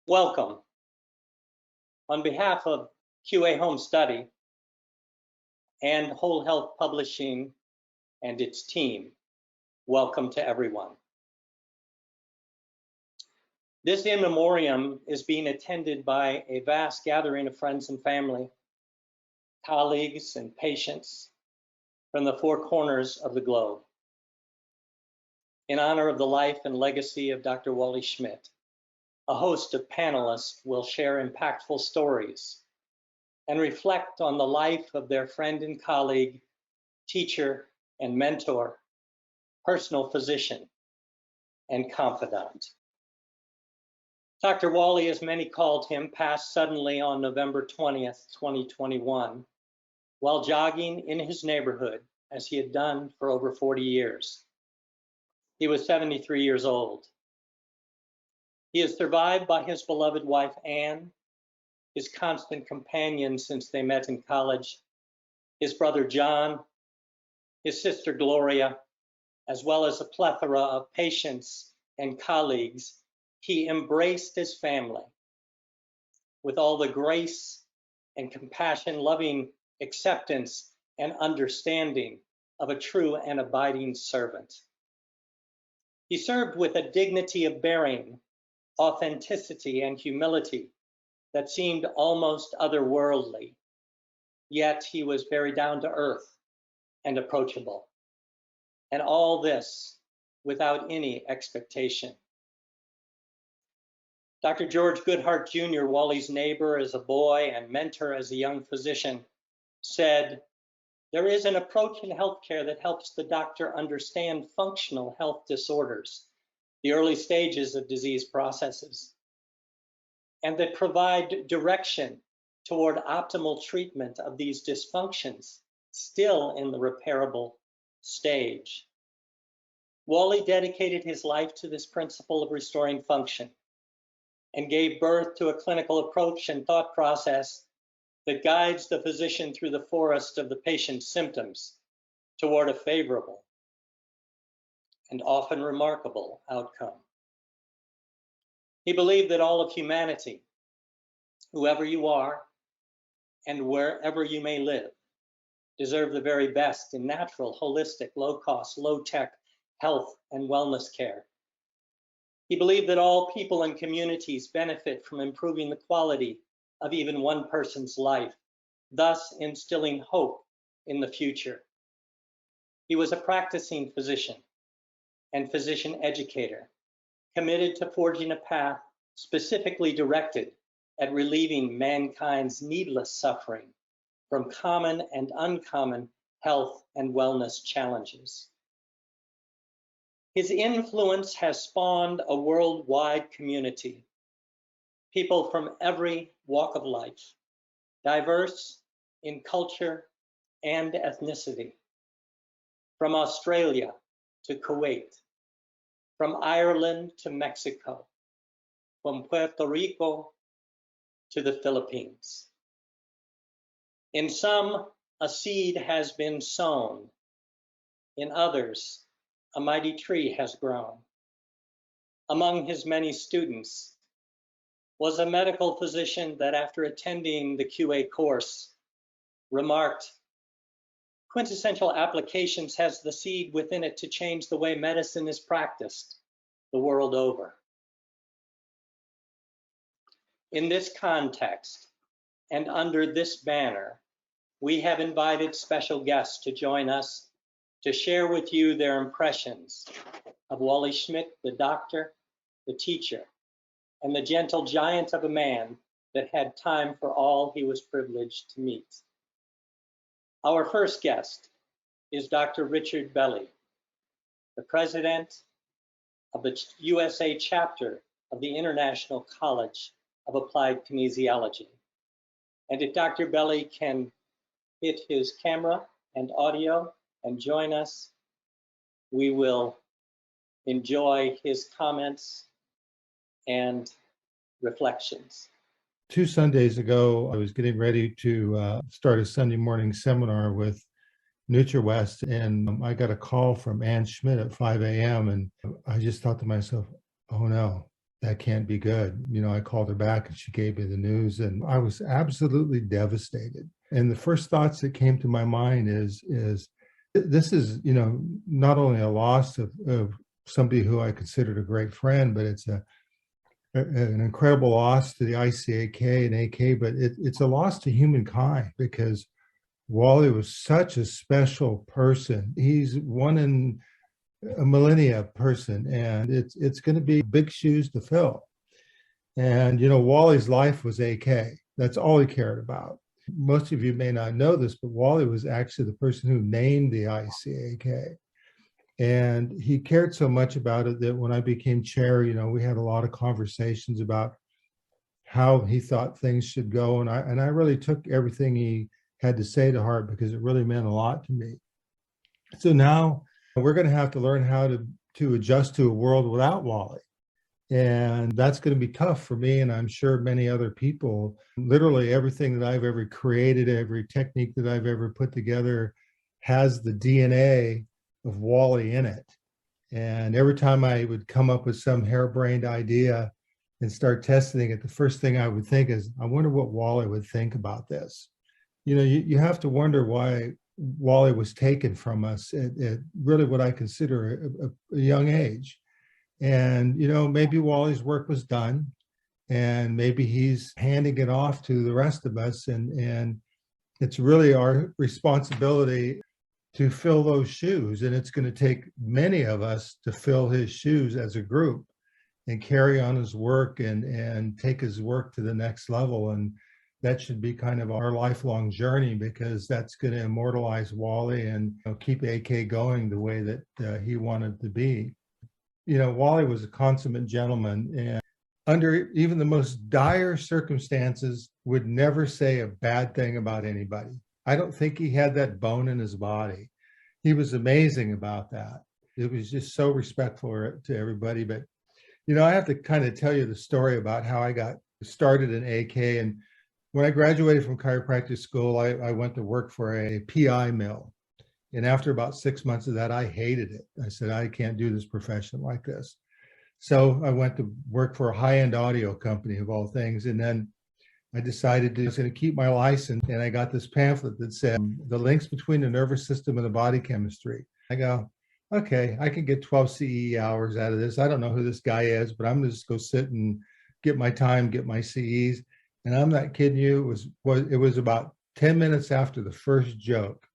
Welcome. On behalf of QA Home Study and Whole Health Publishing and its team, welcome to everyone. This in memoriam is being attended by a vast gathering of friends and family, colleagues and patients from the four corners of the globe. In honor of the life and legacy of Dr. Wally Schmitt, a host of panelists will share impactful stories and reflect on the life of their friend and colleague, teacher and mentor, personal physician and confidant. Dr. Wally, as many called him, passed suddenly on November 20th, 2021, while jogging in his neighborhood, as he had done for over 40 years. He was 73 years old. He is survived by his beloved wife, Anne, his constant companion since they met in college, his brother, John, his sister, Gloria, as well as a plethora of patients and colleagues he embraced as family with all the grace and compassion, loving acceptance and understanding of a true and abiding servant. He served with a dignity of bearing, authenticity, and humility that seemed almost otherworldly, yet he was very down to earth and approachable. And all this without any expectation. Dr. George Goodhart Jr., Wally's neighbor as a boy and mentor as a young physician, said, "There is an approach in healthcare that helps the doctor understand functional health disorders, the early stages of disease processes, and that provide direction toward optimal treatment of these dysfunctions still in the repairable stage." Wally dedicated his life to this principle of restoring function and gave birth to a clinical approach and thought process that guides the physician through the forest of the patient's symptoms toward a favorable and often remarkable outcome. He believed that all of humanity, whoever you are and wherever you may live, deserve the very best in natural, holistic, low-cost, low-tech health and wellness care. He believed that all people and communities benefit from improving the quality of even one person's life, thus instilling hope in the future. He was a practicing physician and physician educator, committed to forging a path specifically directed at relieving mankind's needless suffering from common and uncommon health and wellness challenges. His influence has spawned a worldwide community, people from every walk of life, diverse in culture and ethnicity, from Australia to Kuwait, from Ireland to Mexico, from Puerto Rico to the Philippines. In some, a seed has been sown. In others, a mighty tree has grown. Among his many students was a medical physician that, after attending the QA course, remarked, "Quintessential Applications has the seed within it to change the way medicine is practiced the world over." In this context, and under this banner, we have invited special guests to join us to share with you their impressions of Wally Schmitt, the doctor, the teacher, and the gentle giant of a man that had time for all he was privileged to meet. Our first guest is Dr. Richard Belli, the president of the USA chapter of the International College of Applied Kinesiology. And if Dr. Belli can hit his camera and audio and join us, we will enjoy his comments and reflections. 2 Sundays ago, I was getting ready to start a Sunday morning seminar with NutriWest, and I got a call from Ann Schmitt at 5 a.m. and I just thought to myself, oh no, that can't be good. I called her back and she gave me the news, and I was absolutely devastated. And the first thoughts that came to my mind is this is, not only a loss of somebody who I considered a great friend, but it's an incredible loss to the ICAK and AK, but it's a loss to humankind, because Wally was such a special person. He's one in a millennia person, and it's going to be big shoes to fill. And Wally's life was AK. That's all he cared about. Most of you may not know this, but Wally was actually the person who named the ICAK. And he cared so much about it that when I became chair, we had a lot of conversations about how he thought things should go. And I really took everything he had to say to heart, because it really meant a lot to me. So now we're going to have to learn how to adjust to a world without Wally. And that's going to be tough for me, and I'm sure many other people. Literally everything that I've ever created, every technique that I've ever put together has the DNA of Wally in it. And every time I would come up with some harebrained idea and start testing it, the first thing I would think is, I wonder what Wally would think about this. You have to wonder why Wally was taken from us at really what I consider a young age. And, maybe Wally's work was done, and maybe he's handing it off to the rest of us. And it's really our responsibility to fill those shoes. And it's going to take many of us to fill his shoes as a group and carry on his work and take his work to the next level. And that should be kind of our lifelong journey, because that's going to immortalize Wally and keep AK going the way that he wanted to be. Wally was a consummate gentleman, and under even the most dire circumstances would never say a bad thing about anybody. I don't think he had that bone in his body. He was amazing about that. It was just so respectful to everybody. But, I have to kind of tell you the story about how I got started in AK. And when I graduated from chiropractic school, I went to work for a PI mill. And after about 6 months of that, I hated it. I said, I can't do this profession like this. So I went to work for a high-end audio company, of all things. And then I decided I was going to keep my license. And I got this pamphlet that said the links between the nervous system and the body chemistry. I go, okay, I can get 12 CE hours out of this. I don't know who this guy is, but I'm going to just go sit and get my time, get my CEs. And I'm not kidding you. It was about 10 minutes after the first joke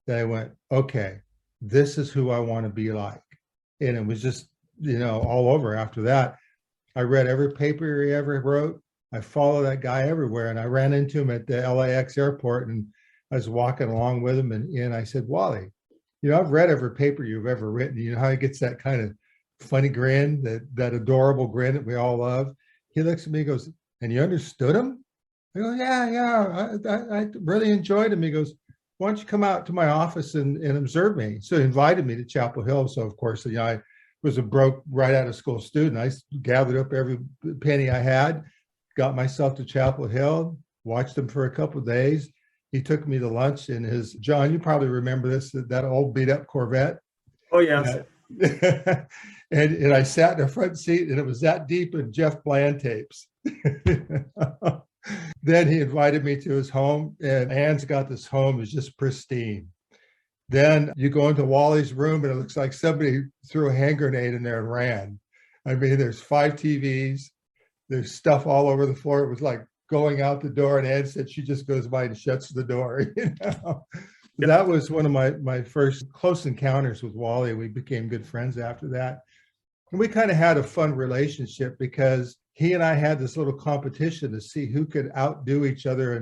that I went, okay, this is who I want to be like. And it was just, all over after that. I read every paper he ever wrote. I followed that guy everywhere. And I ran into him at the LAX airport, and I was walking along with him. And I said, Wally, I've read every paper you've ever written. You know how he gets that kind of funny grin, that adorable grin that we all love. He looks at me and goes, and you understood him? I go, yeah, I really enjoyed him. He goes, why don't you come out to my office and observe me? So he invited me to Chapel Hill. So of course, I was a broke right out of school student. I gathered up every penny I had, got myself to Chapel Hill, watched him for a couple of days. He took me to lunch in his, John, you probably remember this, that old beat up Corvette. Oh, yes. And I sat in the front seat, and it was that deep in Jeff Bland tapes. Then he invited me to his home, and Ann's got this home, is just pristine. Then you go into Wally's room, and it looks like somebody threw a hand grenade in there and ran. I mean, there's 5 TVs, there's stuff all over the floor. It was like going out the door, and Ann said she just goes by and shuts the door. That was one of my first close encounters with Wally. We became good friends after that. And we kind of had a fun relationship, because he and I had this little competition to see who could outdo each other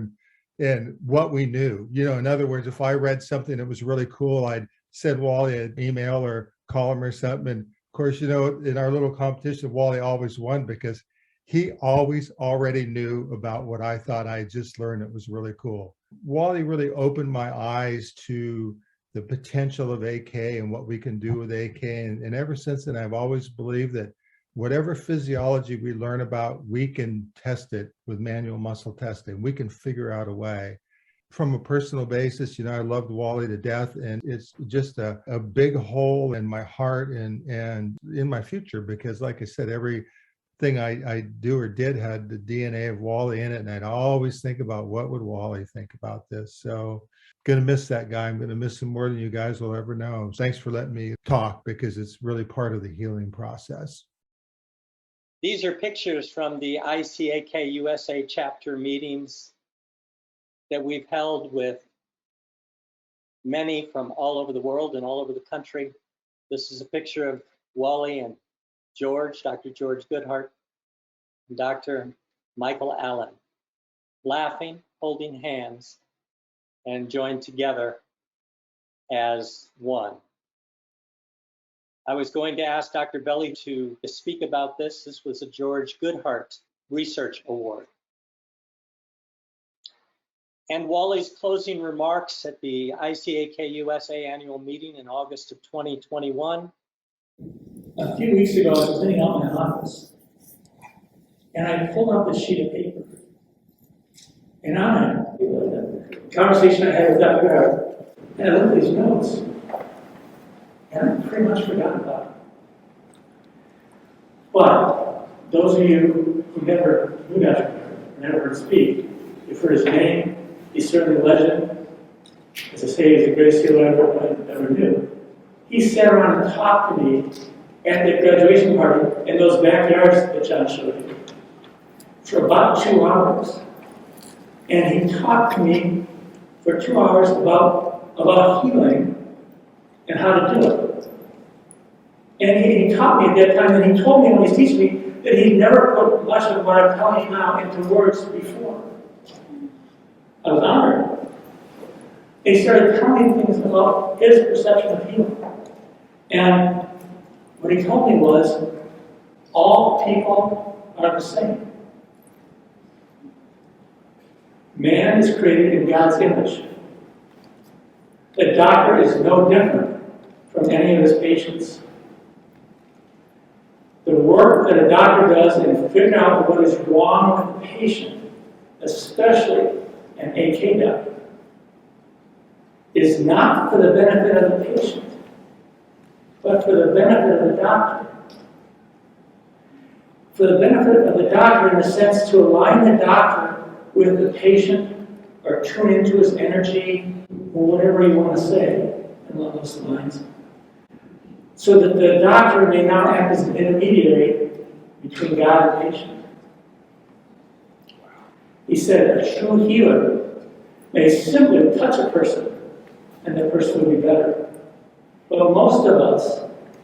in what we knew. In other words, if I read something that was really cool, I'd send Wally an email or call him or something. And of course, in our little competition, Wally always won, because he always already knew about what I thought I just learned. It was really cool. Wally really opened my eyes to the potential of AK and what we can do with AK. And ever since then, I've always believed that whatever physiology we learn about, we can test it with manual muscle testing. We can figure out a way. From a personal basis, I loved Wally to death, and it's just a big hole in my heart and in my future, because like I said, everything thing I do or did had the DNA of Wally in it, and I'd always think about what would Wally think about this. So gonna miss that guy. I'm gonna miss him more than you guys will ever know. Thanks for letting me talk, because it's really part of the healing process. These are pictures from the ICAK USA chapter meetings that we've held with many from all over the world and all over the country. This is a picture of Wally and George, Dr. George Goodhart, and Dr. Michael Allen, laughing, holding hands, and joined together as one. I was going to ask Dr. Belli to speak about this. This was a George Goodhart Research Award. And Wally's closing remarks at the ICAK USA annual meeting in August of 2021. A few weeks ago, I was cleaning out my office, and I pulled out this sheet of paper. And on it, the conversation I had with Dr. Goodhart, and I looked at these notes, and I pretty much forgot about it. But those of you who never knew Dr. Goodhart, never heard speak, you've heard his name. He's certainly a legend. As I say, he's the greatest healer I ever knew. He sat around and talked to me at the graduation party in those backyards that John showed you for about 2 hours. And he talked to me for 2 hours about healing and how to do it. And he taught me at that time, and he told me when he was teaching me that he'd never put much of what I'm telling you now into words before. I was honored. He started telling me things about his perception of healing. And what he told me was, all people are the same. Man is created in God's image. The doctor is no different from any of his patients. The work that a doctor does in figuring out what is wrong with the patient, especially an AK doctor, is not for the benefit of the patient, but for the benefit of the doctor. For the benefit of the doctor, in the sense to align the doctor with the patient, or tune into his energy, or whatever you want to say along those lines, so that the doctor may now act as an intermediary between God and patient. He said, a true healer may simply touch a person, and the person will be better. But most of us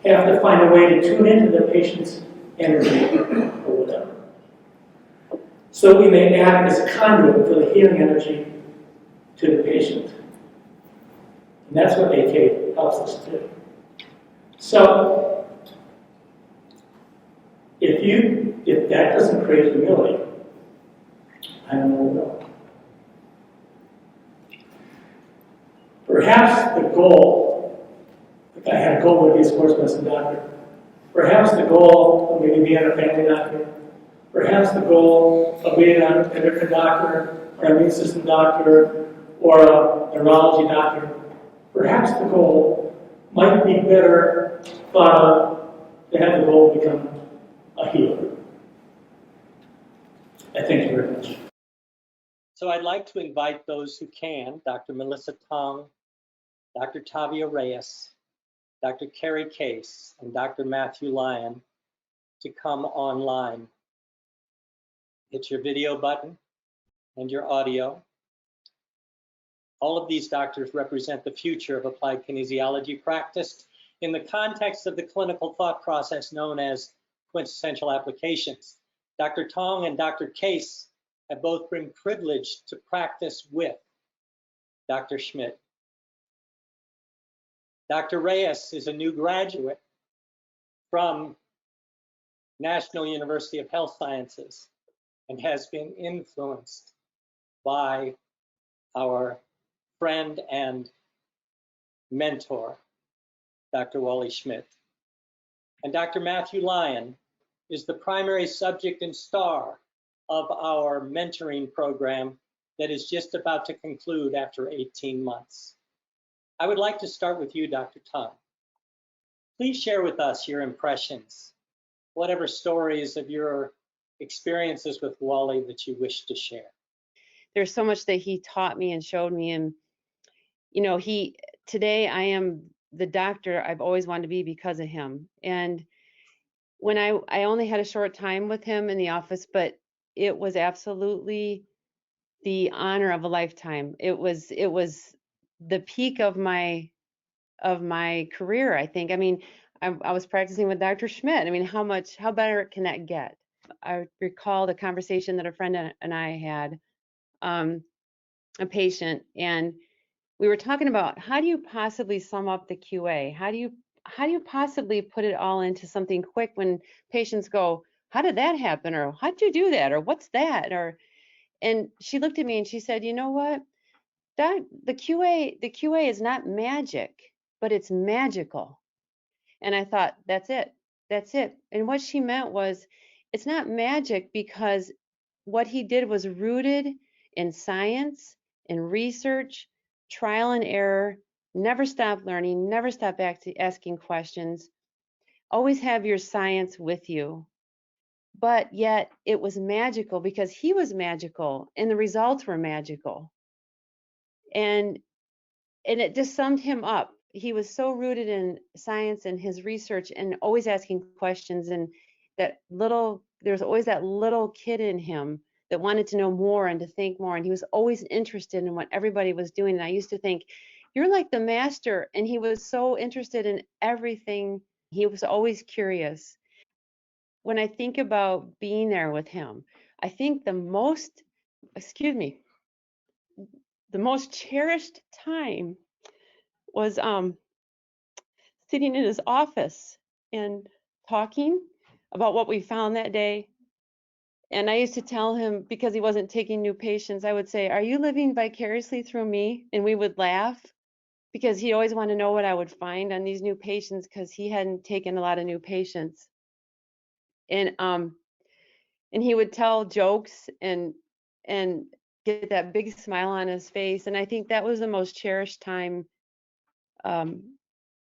have to find a way to tune into the patient's energy or whatever, so we may act as a conduit for the healing energy to the patient. And that's what AK helps us do. So, if that doesn't create humility, I don't know what will. Perhaps the goal, if I had a goal, would be a sports medicine doctor. Perhaps the goal of maybe being a family doctor. Perhaps the goal of being an endocrine doctor, or an immune system doctor, or a neurology doctor. Perhaps the goal might be better thought of to have the goal to become a healer. I thank you very much. So I'd like to invite those who can, Dr. Melissa Tong, Dr. Tavia Reyes, Dr. Carrie Case, and Dr. Matthew Lyon to come online. Hit your video button and your audio. All of these doctors represent the future of applied kinesiology practiced in the context of the clinical thought process known as quintessential applications. Dr. Tong and Dr. Case have both been privileged to practice with Dr. Schmitt. Dr. Reyes is a new graduate from National University of Health Sciences and has been influenced by our friend and mentor, Dr. Wally Schmitt. And Dr. Matthew Lyon is the primary subject and star of our mentoring program that is just about to conclude after 18 months. I would like to start with you, Dr. Tong. Please share with us your impressions whatever stories of your experiences with Wally that you wish to share. There's so much that he taught me and showed me. And, you know, today I am the doctor I've always wanted to be because of him. And when I only had a short time with him in the office, but it was absolutely the honor of a lifetime. It was the peak of my career, I think. I mean, I was practicing with Dr. Schmitt. I mean, how better can that get? I recalled a conversation that a friend and I had, a patient, and we were talking about, how do you possibly sum up the QA? How do you possibly put it all into something quick when patients go, how did that happen? Or how'd you do that? Or what's that? And she looked at me and she said, you know what? The QA is not magic, but it's magical. And I thought, that's it. That's it. And what she meant was, it's not magic because what he did was rooted in science, in research, trial and error, never stop learning, never stop asking questions, always have your science with you. But yet it was magical because he was magical and the results were magical. And it just summed him up. He was so rooted in science and his research and always asking questions, and there's always that little kid in him that wanted to know more and to think more, and he was always interested in what everybody was doing. And I used to think, you're like the master, and he was so interested in everything. He was always curious. When I think about being there with him, I think the most cherished time was sitting in his office and talking about what we found that day. And I used to tell him, because he wasn't taking new patients, I would say, are you living vicariously through me? And we would laugh, because he always wanted to know what I would find on these new patients, because he hadn't taken a lot of new patients. And he would tell jokes and get that big smile on his face. And I think that was the most cherished time.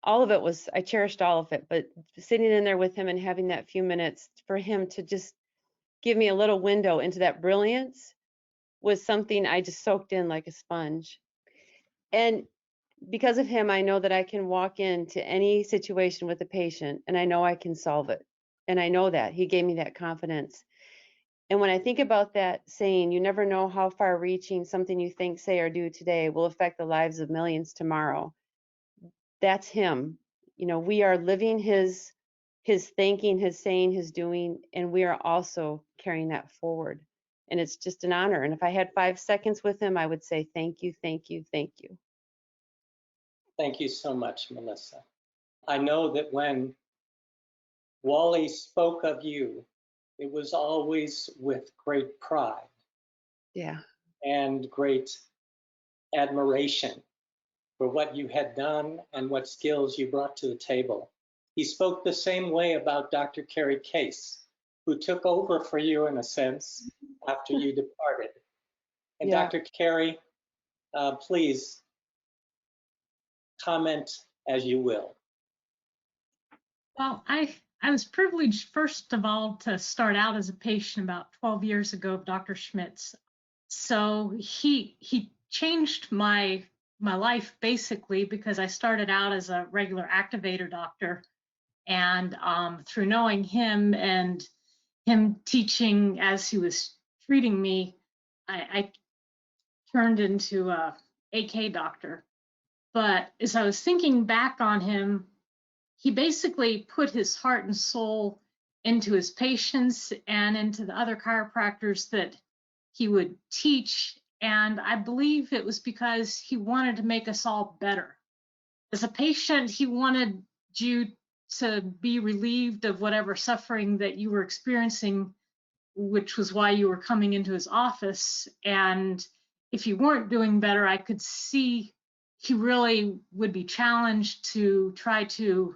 All of it was, I cherished all of it, but sitting in there with him and having that few minutes for him to just give me a little window into that brilliance was something I just soaked in like a sponge. And because of him, I know that I can walk into any situation with a patient and I know I can solve it. And I know that he gave me that confidence. And when I think about that saying, you never know how far reaching something you think, say, or do today will affect the lives of millions tomorrow. That's him. You know, we are living his thinking, his saying, his doing, and we are also carrying that forward. And it's just an honor. And if I had 5 seconds with him, I would say, thank you, thank you, thank you. Thank you so much, Melissa. I know that when Wally spoke of you, it was always with great pride. Yeah. And great admiration for what you had done and what skills you brought to the table. He spoke the same way about Dr. Carrie Case, who took over for you in a sense after you departed. And Yeah. Dr. Carrie, please comment as you will. Well, I was privileged, first of all, to start out as a patient about 12 years ago of Dr. Schmitt's. So he changed my life basically, because I started out as a regular activator doctor, and through knowing him and him teaching as he was treating me, I turned into a AK doctor. But as I was thinking back on him, he basically put his heart and soul into his patients and into the other chiropractors that he would teach. And I believe it was because he wanted to make us all better. As a patient, he wanted you to be relieved of whatever suffering that you were experiencing, which was why you were coming into his office. And if you weren't doing better, I could see he really would be challenged to try to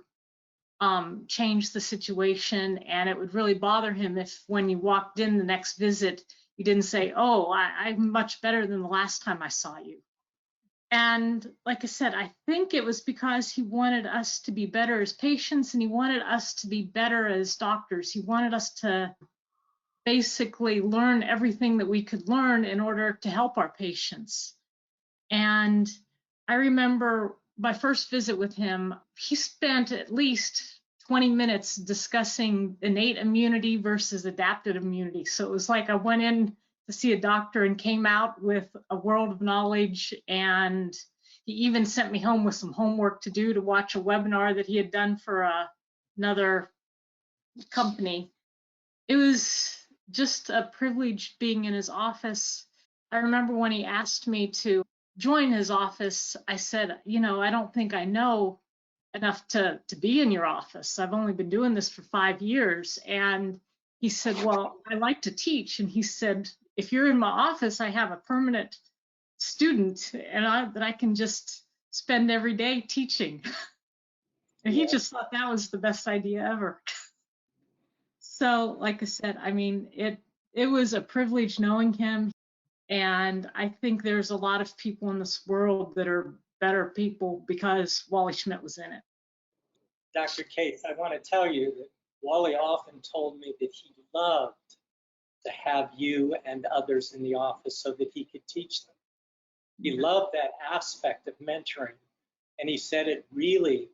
change the situation, and it would really bother him if when you walked in the next visit, you didn't say, oh, I'm much better than the last time I saw you. And like I said, I think it was because he wanted us to be better as patients, and he wanted us to be better as doctors. He wanted us to basically learn everything that we could learn in order to help our patients. And I remember my first visit with him, he spent at least 20 minutes discussing innate immunity versus adaptive immunity. So it was like I went in to see a doctor and came out with a world of knowledge, and he even sent me home with some homework to do, to watch a webinar that he had done for another company. It was just a privilege being in his office. I remember when he asked me to join his office, I said, you know, I don't think I know enough to be in your office. I've only been doing this for 5 years. And he said, well, I like to teach. And he said, if you're in my office, I have a permanent student, and that I can just spend every day teaching. And he just thought that was the best idea ever. So, like I said, I mean, it was a privilege knowing him. And I think there's a lot of people in this world that are better people because Wally Schmitt was in it. Dr. Cates, I want to tell you that Wally often told me that he loved to have you and others in the office so that he could teach them. He loved that aspect of mentoring. And he said it really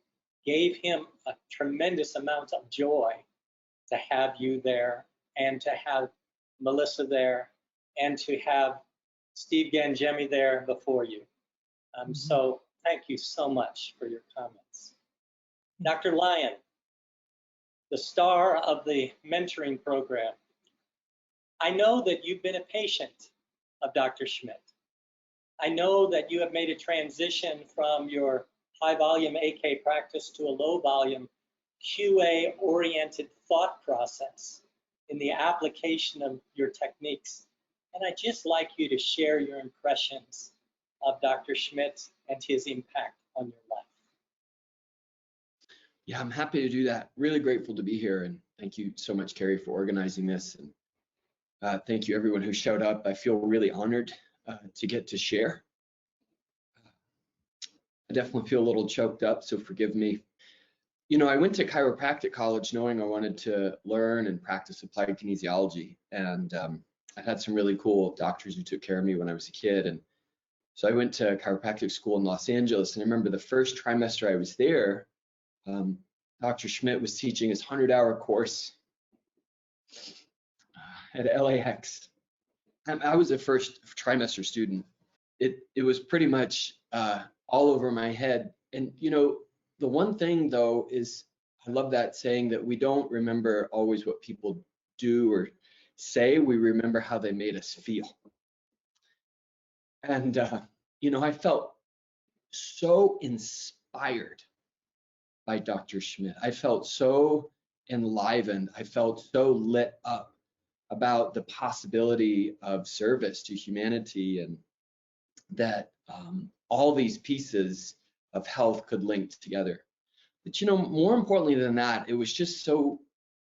gave him a tremendous amount of joy to have you there, and to have Melissa there, and to have Steve Gangemi there before you. So thank you so much for your comments. Dr. Lyon, the star of the mentoring program. I know that you've been a patient of Dr. Schmitt. I know that you have made a transition from your high volume AK practice to a low volume QA oriented thought process in the application of your techniques. And I'd just like you to share your impressions of Dr. Schmitt and his impact on your life. Yeah, I'm happy to do that. Really grateful to be here. And thank you so much, Carrie, for organizing this. And thank you, everyone who showed up. I feel really honored to get to share. I definitely feel a little choked up, so forgive me. You know, I went to chiropractic college knowing I wanted to learn and practice applied kinesiology. And I had some really cool doctors who took care of me when I was a kid. And so I went to chiropractic school in Los Angeles. And I remember the first trimester I was there, Dr. Schmitt was teaching his 100-hour course at LAX. I was a first trimester student. It was pretty much all over my head. And, you know, the one thing, though, is I love that saying that we don't remember always what people do or say. We remember how they made us feel. And, you know, I felt so inspired by Dr. Schmitt. I felt so enlivened. I felt so lit up about the possibility of service to humanity, and that all these pieces of health could link together. But, you know, more importantly than that, it was just so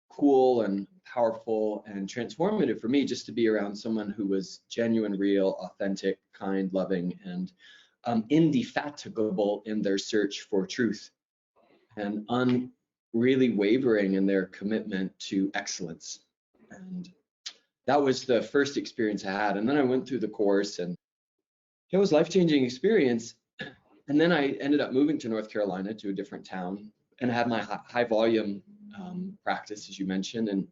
cool and powerful and transformative for me just to be around someone who was genuine, real, authentic, kind, loving, and indefatigable in their search for truth, and really wavering in their commitment to excellence. And that was the first experience I had. And then I went through the course, and it was a life-changing experience. And then I ended up moving to North Carolina, to a different town, and had my high volume practice, as you mentioned. And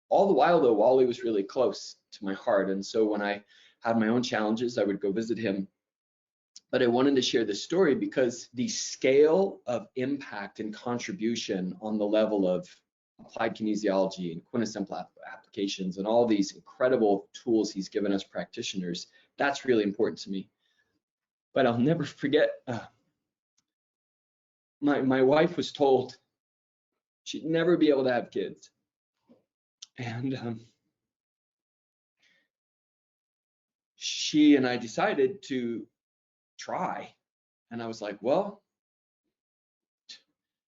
all the while, though, Wally was really close to my heart. And so when I had my own challenges, I would go visit him. But I wanted to share this story because the scale of impact and contribution on the level of applied kinesiology and quintessential applications and all these incredible tools he's given us practitioners, that's really important to me. But I'll never forget, my wife was told she'd never be able to have kids. And she and I decided to try. And I was like, well,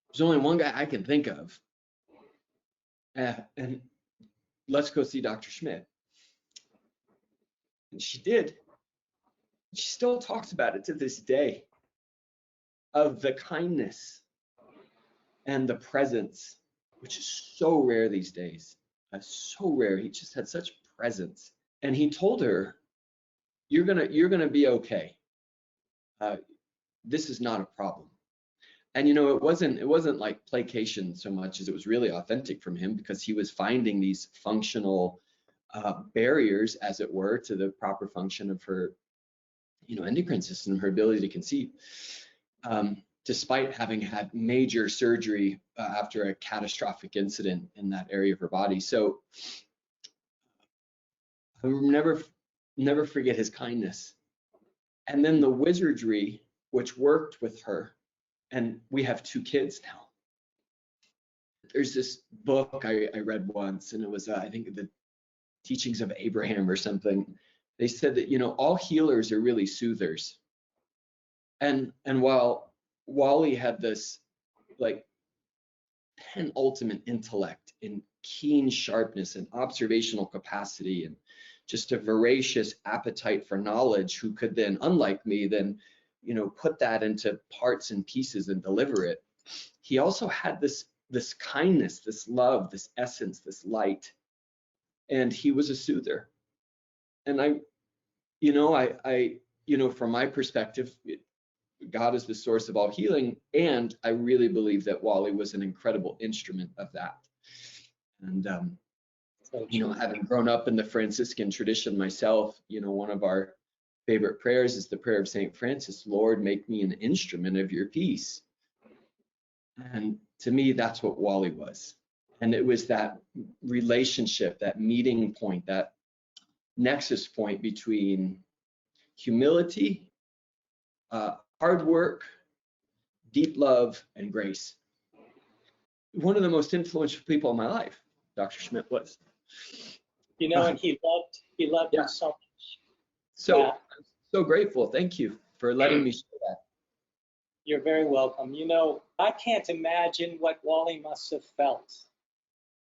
there's only one guy I can think of. And let's go see Dr. Schmitt. And she did. She still talks about it to this day, of the kindness and the presence, which is so rare these days. So rare. He just had such presence. And he told her, you're gonna be okay. This is not a problem. And it wasn't like placation so much as it was really authentic from him, because he was finding these functional barriers, as it were, to the proper function of her endocrine system, her ability to conceive, despite having had major surgery after a catastrophic incident in that area of her body. So I will never forget his kindness. And then the wizardry, which worked with her. And we have 2 kids now. There's this book I read once, and it was, I think, the Teachings of Abraham or something. They said that, all healers are really soothers. And while Wally had this like penultimate intellect and keen sharpness and observational capacity and just a voracious appetite for knowledge, who could then, unlike me, then put that into parts and pieces and deliver it, he also had this kindness, this love, this essence, this light, and he was a soother. And I from my perspective, God is the source of all healing, and I really believe that Wally was an incredible instrument of that. And having grown up in the Franciscan tradition myself, one of our favorite prayers is the prayer of St. Francis, Lord, make me an instrument of your peace. And to me, that's what Wally was. And it was that relationship, that meeting point, that nexus point between humility, hard work, deep love, and grace. One of the most influential people in my life, Dr. Schmitt was. And he loved Yeah. him so much. So I'm so grateful. Thank you for letting me share that. You're very welcome. I can't imagine what Wally must have felt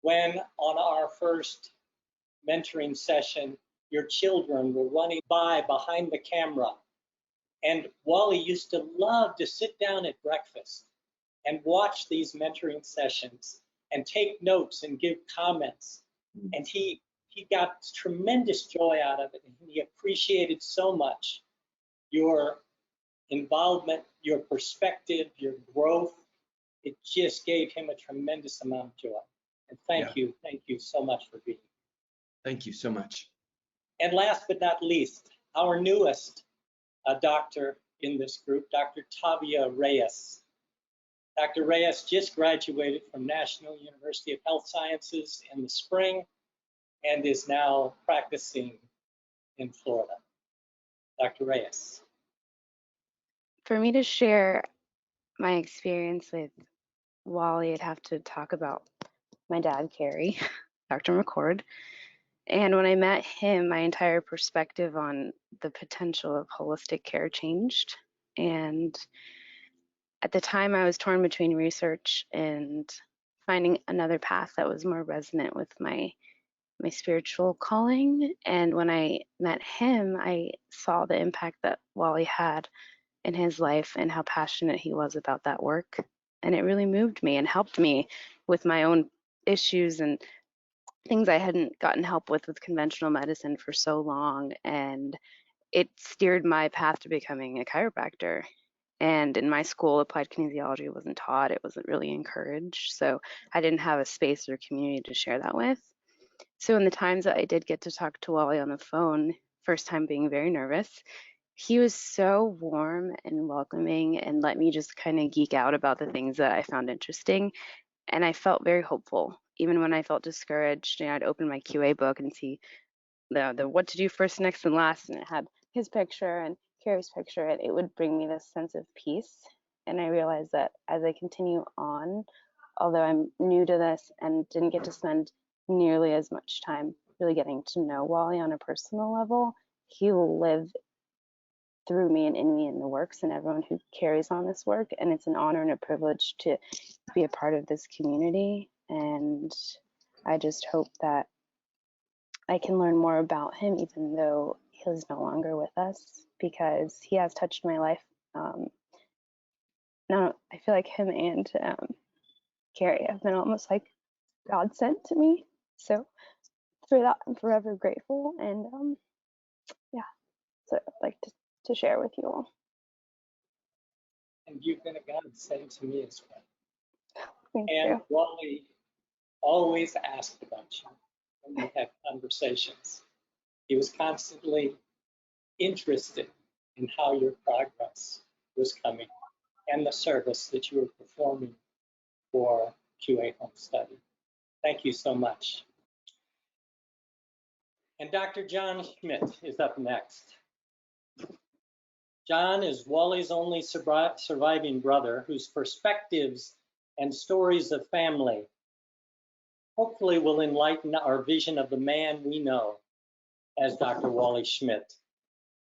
when on our first mentoring session, your children were running by behind the camera. And Wally used to love to sit down at breakfast and watch these mentoring sessions and take notes and give comments. And he got tremendous joy out of it. And he appreciated so much your involvement, your perspective, your growth. It just gave him a tremendous amount of joy. And thank you so much for being here. Thank you so much. And last but not least, our newest doctor in this group, Dr. Tavia Reyes. Dr. Reyes just graduated from National University of Health Sciences in the spring and is now practicing in Florida. Dr. Reyes. For me to share my experience with Wally, I'd have to talk about my dad, Carrie, Dr. McCord. And when I met him, my entire perspective on the potential of holistic care changed. And at the time, I was torn between research and finding another path that was more resonant with my spiritual calling. And when I met him, I saw the impact that Wally had in his life and how passionate he was about that work. And it really moved me and helped me with my own issues and things I hadn't gotten help with conventional medicine for so long. And it steered my path to becoming a chiropractor. And in my school, applied kinesiology wasn't taught. It wasn't really encouraged. So I didn't have a space or community to share that with. So in the times that I did get to talk to Wally on the phone, first time being very nervous, he was so warm and welcoming and let me just kind of geek out about the things that I found interesting. And I felt very hopeful. Even when I felt discouraged, I'd open my QA book and see the what to do first, next, and last. And it had his picture and Carrie's picture, and it would bring me this sense of peace. And I realized that as I continue on, although I'm new to this and didn't get to spend nearly as much time really getting to know Wally on a personal level, he will live through me and in me in the works and everyone who carries on this work. And it's an honor and a privilege to be a part of this community. And I just hope that I can learn more about him, even though he was no longer with us, because he has touched my life. Now I feel like him and Carrie have been almost like God sent to me. So for that, I'm forever grateful. And yeah, so I'd like to share with you all. And you've been a godsend to me as well. Thank And you. Wally always asked about you when we had conversations. He was constantly interested in how your progress was coming and the service that you were performing for QA Home Study. Thank you so much. And Dr. John Schmitt is up next. John is Wally's only surviving brother, whose perspectives and stories of family hopefully will enlighten our vision of the man we know as Dr. Wally Schmitt.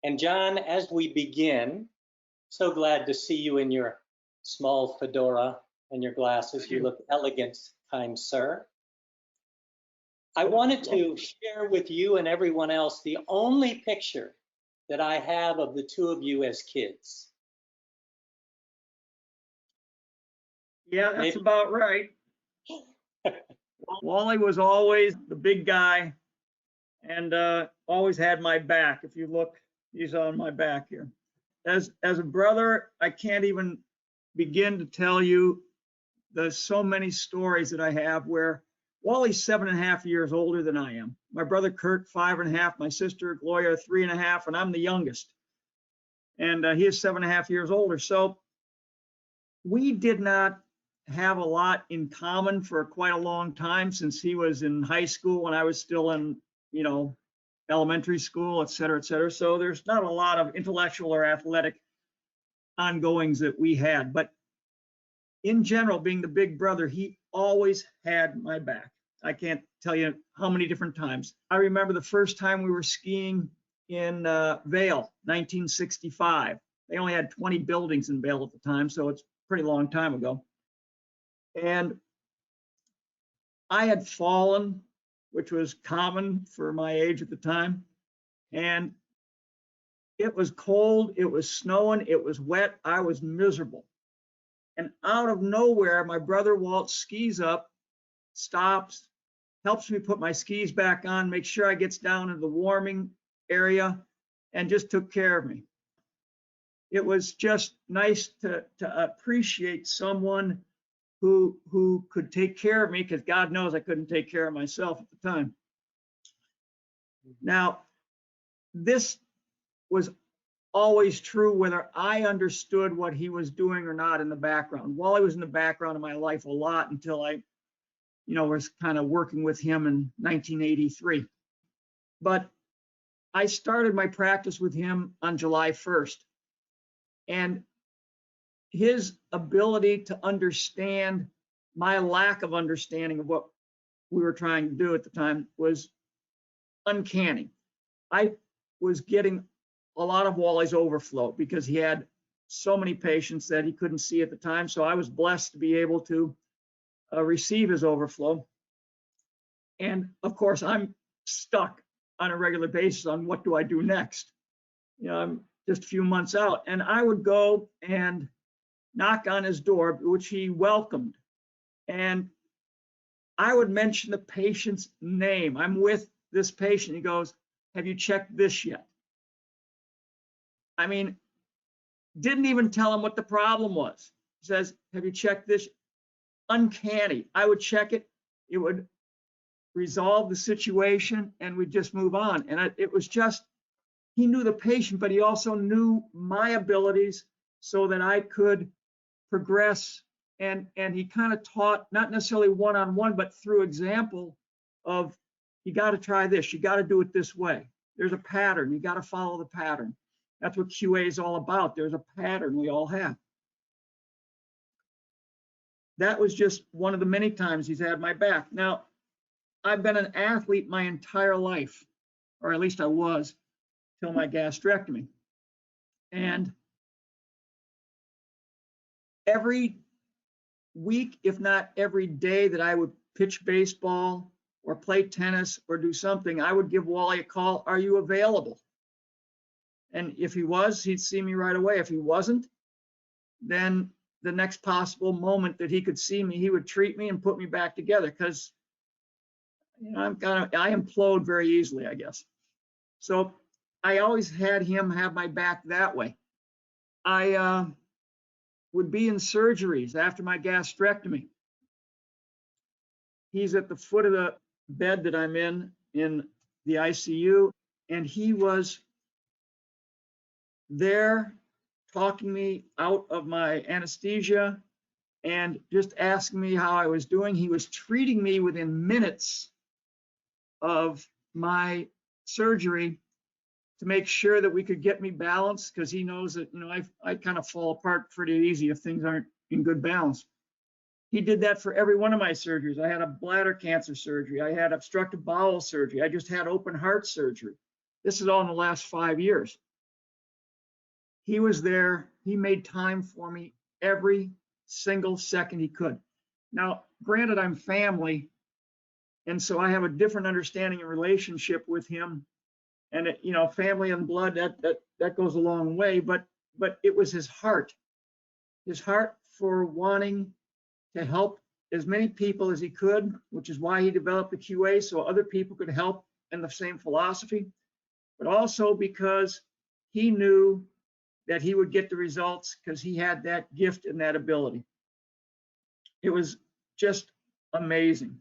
And John, as we begin, so glad to see you in your small fedora and your glasses. You look elegant, kind sir. I wanted to share with you and everyone else the only picture that I have of the two of you as kids. Yeah, that's Maybe- about right. Wally was always the big guy and always had my back. If you look, he's on my back here. As a brother, I can't even begin to tell you there's so many stories that I have where Wally's 7.5 years older than I am. My brother Kurt, 5.5, my sister Gloria, 3.5, and I'm the youngest. And he is 7.5 years older. So we did not have a lot in common for quite a long time, since he was in high school and I was still in, elementary school, et cetera, et cetera. So there's not a lot of intellectual or athletic ongoings that we had. But in general, being the big brother, he always had my back. I can't tell you how many different times. I remember the first time we were skiing in Vail, 1965. They only had 20 buildings in Vail at the time, so it's a pretty long time ago. And I had fallen, which was common for my age at the time. And it was cold, it was snowing, it was wet, I was miserable. And out of nowhere, my brother Walt skis up, stops, helps me put my skis back on, makes sure I gets down into the warming area, and just took care of me. It was just nice to appreciate someone who could take care of me, because God knows I couldn't take care of myself at the time. Now, this was always true whether I understood what he was doing or not in the background. Wally was in the background of my life a lot until I, was kind of working with him in 1983. But I started my practice with him on July 1st. And his ability to understand my lack of understanding of what we were trying to do at the time was uncanny. I was getting a lot of Wally's overflow because he had so many patients that he couldn't see at the time. So I was blessed to be able to receive his overflow. And of course, I'm stuck on a regular basis on what do I do next. I'm just a few months out, and I would go and knock on his door, which he welcomed. And I would mention the patient's name. I'm with this patient. He goes, "Have you checked this yet?" I mean, didn't even tell him what the problem was. He says, "Have you checked this?" Uncanny. I would check it. It would resolve the situation and we'd just move on. And it was just, he knew the patient, but he also knew my abilities so that I could progress. And he kind of taught, not necessarily one-on-one, but through example of, you got to try this, you got to do it this way. There's a pattern, you got to follow the pattern. That's what QA is all about. There's a pattern we all have. That was just one of the many times he's had my back. Now, I've been an athlete my entire life, or at least I was, till my gastrectomy. And every week, if not every day that I would pitch baseball or play tennis or do something, I would give Wally a call, "Are you available?" And if he was, he'd see me right away. If he wasn't, then the next possible moment that he could see me, he would treat me and put me back together, because I implode very easily, I guess. So I always had him have my back that way. I would be in surgeries after my gastrectomy. He's at the foot of the bed that I'm in the ICU, and he was there talking me out of my anesthesia and just asking me how I was doing. He was treating me within minutes of my surgery to make sure that we could get me balanced, because he knows that, I kind of fall apart pretty easy if things aren't in good balance. He did that for every one of my surgeries. I had a bladder cancer surgery. I had obstructive bowel surgery. I just had open heart surgery. This is all in the last 5 years. He was there. He made time for me every single second he could. Now, granted, I'm family, and so I have a different understanding and relationship with him. And family and blood, that goes a long way. But it was his heart for wanting to help as many people as he could, which is why he developed the QA, so other people could help in the same philosophy, but also because he knew that he would get the results because he had that gift and that ability. It was just amazing.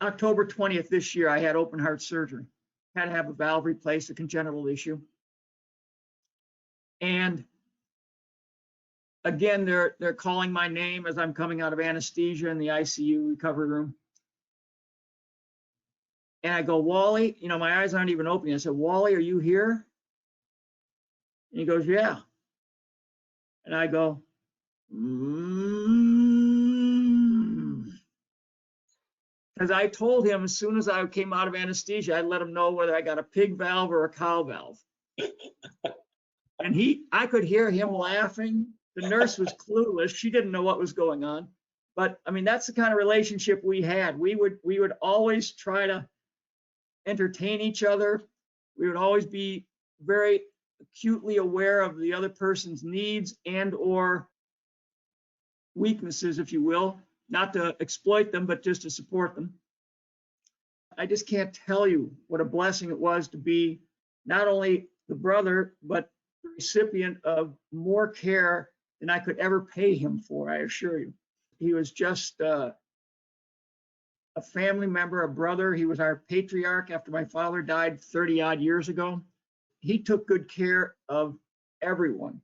October 20th this year, I had open heart surgery. Had to have a valve replaced, a congenital issue. And again, they're calling my name as I'm coming out of anesthesia in the ICU recovery room. And I go, Wally, my eyes aren't even opening. I said, Wally, are you here? And he goes, yeah. And I go, because I told him as soon as I came out of anesthesia, I'd let him know whether I got a pig valve or a cow valve. And I could hear him laughing. The nurse was clueless. She didn't know what was going on. But I mean, that's the kind of relationship we had. We would always try to entertain each other. We would always be very acutely aware of the other person's needs and or weaknesses, if you will, not to exploit them, but just to support them. I just can't tell you what a blessing it was to be not only the brother, but the recipient of more care than I could ever pay him for, I assure you. He was just a family member, a brother. He was our patriarch after my father died 30 odd years ago. He took good care of everyone.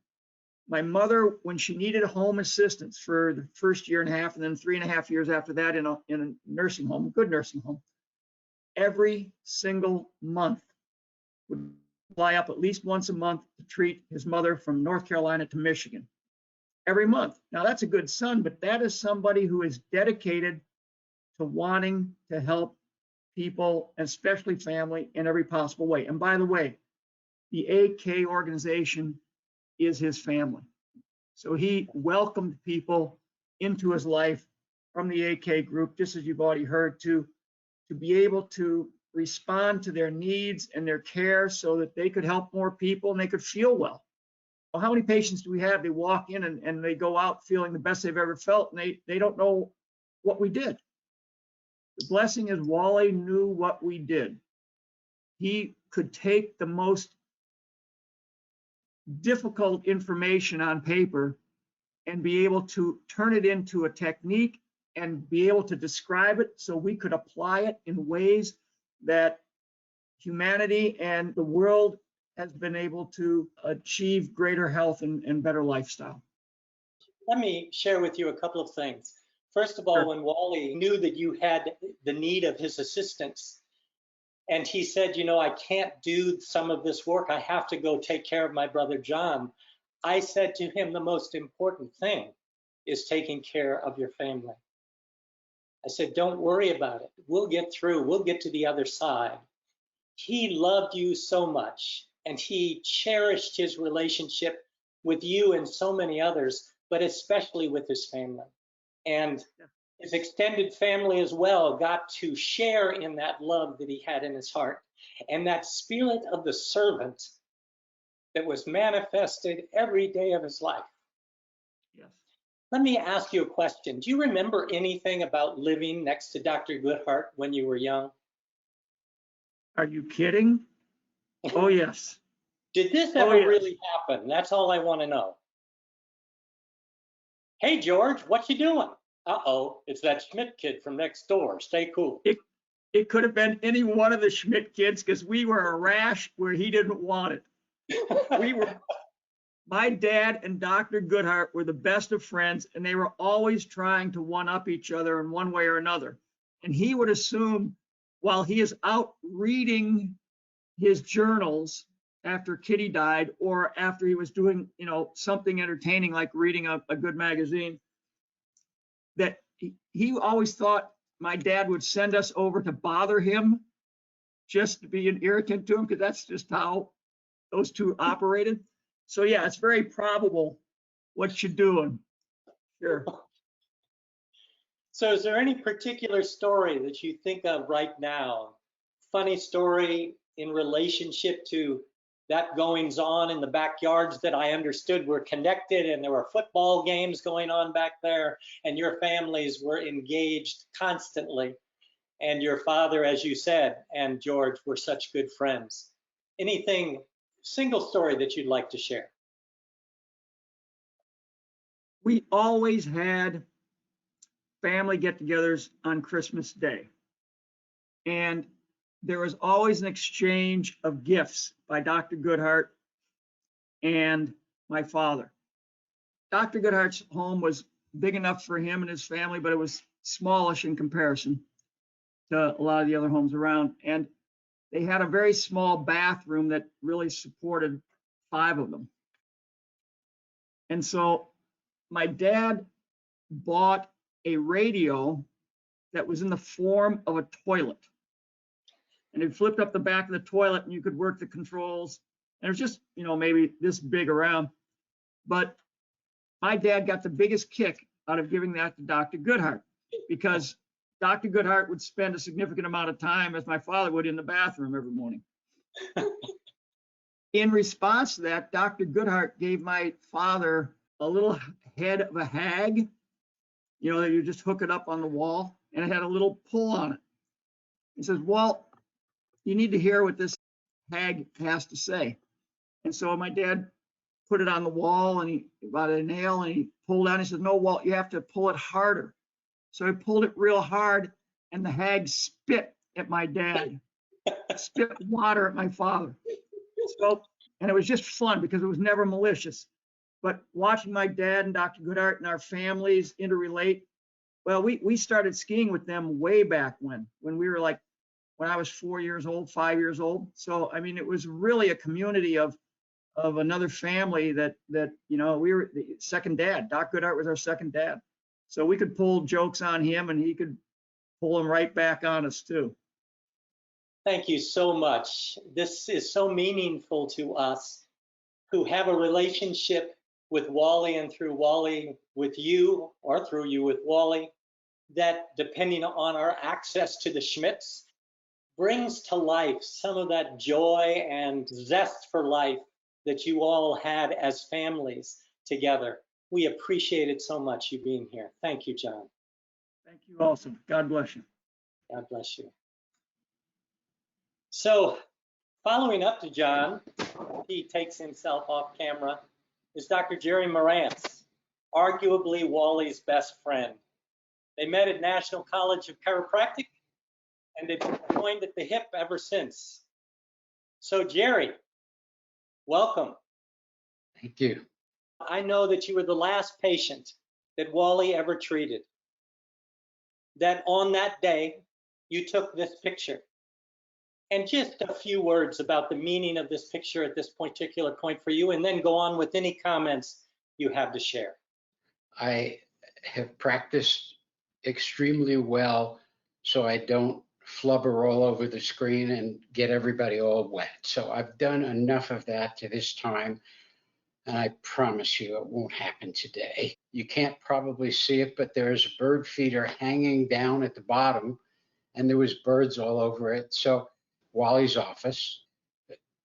My mother, when she needed home assistance for the first year and a half, and then 3.5 years after that in a nursing home, a good nursing home, every single month would fly up at least once a month to treat his mother from North Carolina to Michigan. Every month. Now that's a good son, but that is somebody who is dedicated to wanting to help people, especially family, in every possible way. And by the way, the AK organization is his family. So he welcomed people into his life from the AK group, just as you've already heard, to be able to respond to their needs and their care so that they could help more people and they could feel well. Well, how many patients do we have? They walk in and they go out feeling the best they've ever felt, and they don't know what we did. The blessing is Wally knew what we did. He could take the most difficult information on paper and be able to turn it into a technique and be able to describe it so we could apply it in ways that humanity and the world has been able to achieve greater health and better lifestyle. Let me share with you a couple of things. First of all, Sure. when Wally knew that you had the need of his assistance, and he said, I can't do some of this work. I have to go take care of my brother John. I said to him, the most important thing is taking care of your family. I said, don't worry about it. We'll get through. We'll get to the other side. He loved you so much, and he cherished his relationship with you and so many others, but especially with his family. And his extended family as well got to share in that love that he had in his heart. and that spirit of the servant that was manifested every day of his life. Yes. Let me ask you a question. Do you remember anything about living next to Dr. Goodhart when you were young? Are you kidding? Oh, yes. Did this Oh, ever yes. really happen? That's all I want to know. Hey, George, what you doing? Uh-oh, it's that Schmitt kid from next door. Stay cool. It could have been any one of the Schmitt kids because we were a rash where he didn't want it. My dad and Dr. Goodhart were the best of friends, and they were always trying to one-up each other in one way or another. And he would assume while he is out reading his journals after Kitty died, or after he was doing, something entertaining like reading a good magazine, that he always thought my dad would send us over to bother him, just to be an irritant to him, because that's just how those two operated. So yeah, it's very probable what you're doing. Sure. So is there any particular story that you think of right now? Funny story in relationship to that goings on in the backyards that I understood were connected, and there were football games going on back there, and your families were engaged constantly. And your father, as you said, and George were such good friends. Anything, single story that you'd like to share? We always had family get-togethers on Christmas Day. And there was always an exchange of gifts by Dr. Goodhart and my father. Dr. Goodhart's home was big enough for him and his family, but it was smallish in comparison to a lot of the other homes around. And they had a very small bathroom that really supported 5 of them. And so my dad bought a radio that was in the form of a toilet. And it flipped up the back of the toilet and you could work the controls. And it was just, maybe this big around. But my dad got the biggest kick out of giving that to Dr. Goodhart, because Dr. Goodhart would spend a significant amount of time, as my father would, in the bathroom every morning. In response to that, Dr. Goodhart gave my father a little head of a hag, that you just hook it up on the wall, and it had a little pull on it. He says, well, you need to hear what this hag has to say. And so my dad put it on the wall, and he got a nail and he pulled on it. He says, no, Walt, you have to pull it harder. So he pulled it real hard, and the hag spit at my dad, spit water at my father. So, and it was just fun because it was never malicious. But watching my dad and Dr. Goodhart and our families interrelate, well, we started skiing with them way back when we were when I was 4 years old, 5 years old. So, I mean, it was really a community of another family that we were the second dad. Doc Goodhart was our second dad. So we could pull jokes on him and he could pull them right back on us too. Thank you so much. This is so meaningful to us who have a relationship with Wally, and through Wally with you, or through you with Wally, that depending on our access to the Schmitts, brings to life some of that joy and zest for life that you all had as families together. We appreciate it so much, you being here. Thank you, John. Thank you also. God bless you. God bless you. So following up to John, he takes himself off camera, is Dr. Jerry Morantz, arguably Wally's best friend. They met at National College of Chiropractic, and they've been joined at the hip ever since. So Jerry, welcome. Thank you. I know that you were the last patient that Wally ever treated. That on that day, you took this picture. And just a few words about the meaning of this picture at this particular point for you, and then go on with any comments you have to share. I have practiced extremely well so I don't flubber all over the screen and get everybody all wet. So I've done enough of that to this time, and I promise you it won't happen today. You can't probably see it, but there's a bird feeder hanging down at the bottom, and there was birds all over it. So Wally's office.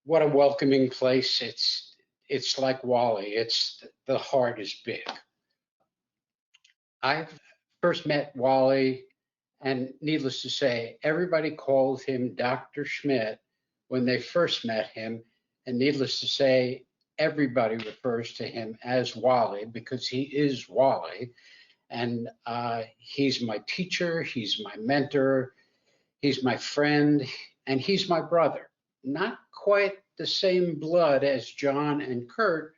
What a welcoming place. It's like Wally. The heart is big. I first met Wally, and needless to say, everybody called him Dr. Schmitt when they first met him. And needless to say, everybody refers to him as Wally because he is Wally. And he's my teacher, he's my mentor, he's my friend, and he's my brother. Not quite the same blood as John and Kurt,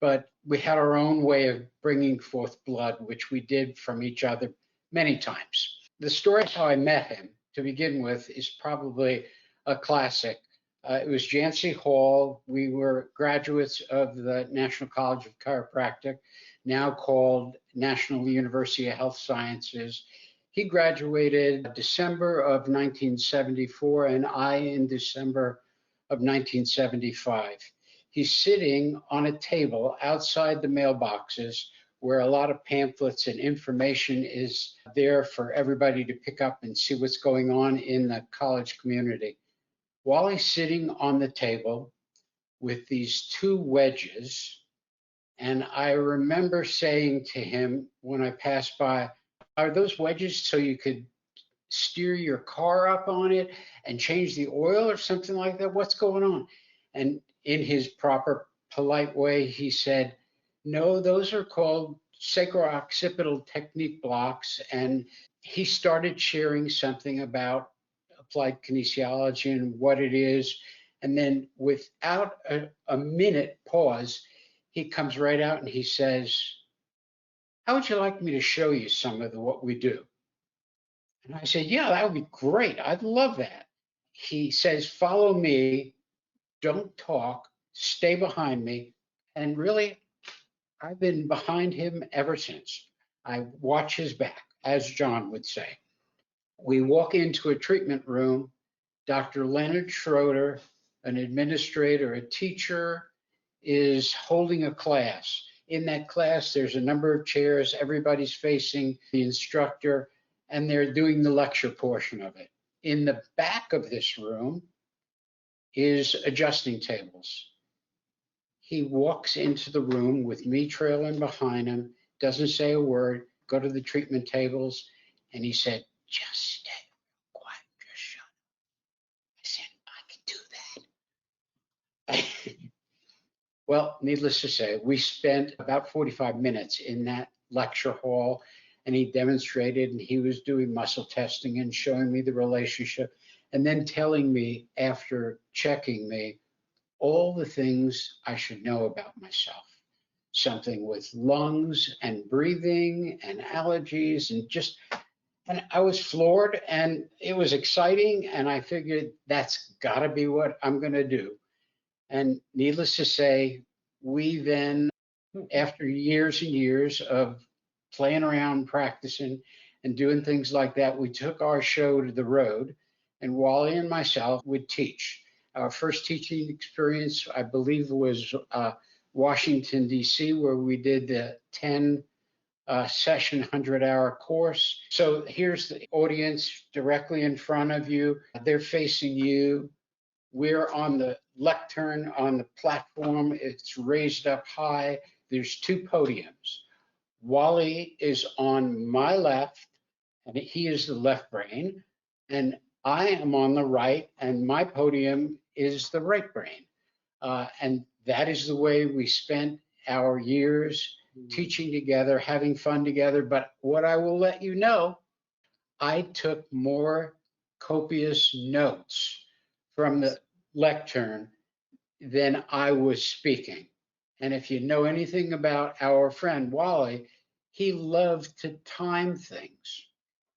but we had our own way of bringing forth blood, which we did from each other many times. The story of how I met him, to begin with, is probably a classic. It was Yancey Hall. We were graduates of the National College of Chiropractic, now called National University of Health Sciences. He graduated December of 1974, and I in December of 1975. He's sitting on a table outside the mailboxes where a lot of pamphlets and information is there for everybody to pick up and see what's going on in the college community. Wally's sitting on the table with these two wedges, and I remember saying to him when I passed by, "Are those wedges so you could steer your car up on it and change the oil or something like that? What's going on?" And in his proper polite way, he said, "No, those are called sacro-occipital technique blocks." And he started sharing something about applied kinesiology and what it is. And then without a minute pause, he comes right out and he says, "How would you like me to show you some of what we do?" And I said, "Yeah, that would be great. I'd love that." He says, "Follow me, don't talk, stay behind me." And really, I've been behind him ever since. I watch his back, as John would say. We walk into a treatment room. Dr. Leonard Schroeder, an administrator, a teacher, is holding a class. In that class, there's a number of chairs. Everybody's facing the instructor, and they're doing the lecture portion of it. In the back of this room is adjusting tables. He walks into the room with me trailing behind him, doesn't say a word, go to the treatment tables, and he said, "Just stay quiet, just shut up." I said, "I can do that." Well, needless to say, we spent about 45 minutes in that lecture hall, and he demonstrated, and he was doing muscle testing and showing me the relationship, and then telling me after checking me all the things I should know about myself. Something with lungs and breathing and allergies and I was floored, and it was exciting, and I figured that's gotta be what I'm gonna do. And needless to say, we then, after years and years of playing around, practicing, and doing things like that, we took our show to the road, and Wally and myself would teach. Our first teaching experience, I believe, was Washington, D.C., where we did the 10 session 100-hour course. So here's the audience directly in front of you. They're facing you. We're on the lectern, on the platform. It's raised up high. There's two podiums. Wally is on my left, and he is the left brain, and I am on the right, and my podium is the right brain. And that is the way we spent our years teaching together, having fun together. But what I will let you know, I took more copious notes from the lectern than I was speaking. And if you know anything about our friend Wally, he loved to time things.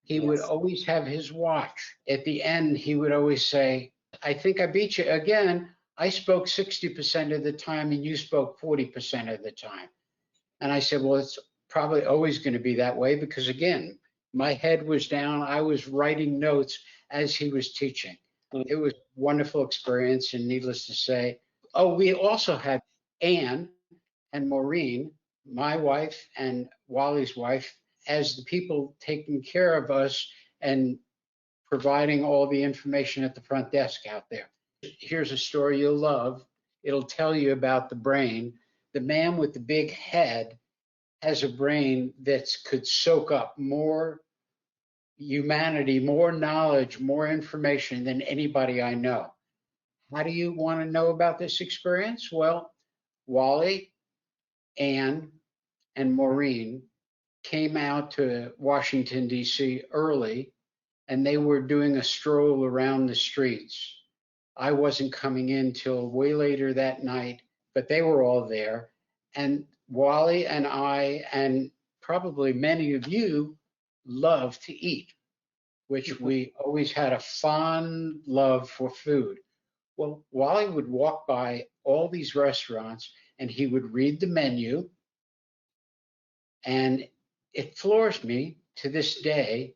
He would always have his watch. At the end, he would always say, "I think I beat you again. I spoke 60% of the time and you spoke 40% of the time." And I said, "Well, it's probably always going to be that way because, again, my head was down. I was writing notes as he was teaching." It was a wonderful experience, and needless to say, we also had Anne and Maureen, my wife and Wally's wife, as the people taking care of us and providing all the information at the front desk out there. Here's a story you'll love. It'll tell you about the brain. The man with the big head has a brain that could soak up more humanity, more knowledge, more information than anybody I know. How do you want to know about this experience? Well, Wally, Anne, and Maureen came out to Washington, D.C. early, and they were doing a stroll around the streets. I wasn't coming in till way later that night, but they were all there. And Wally and I, and probably many of you, love to eat, which we always had a fond love for food. Well, Wally would walk by all these restaurants and he would read the menu, and it floors me to this day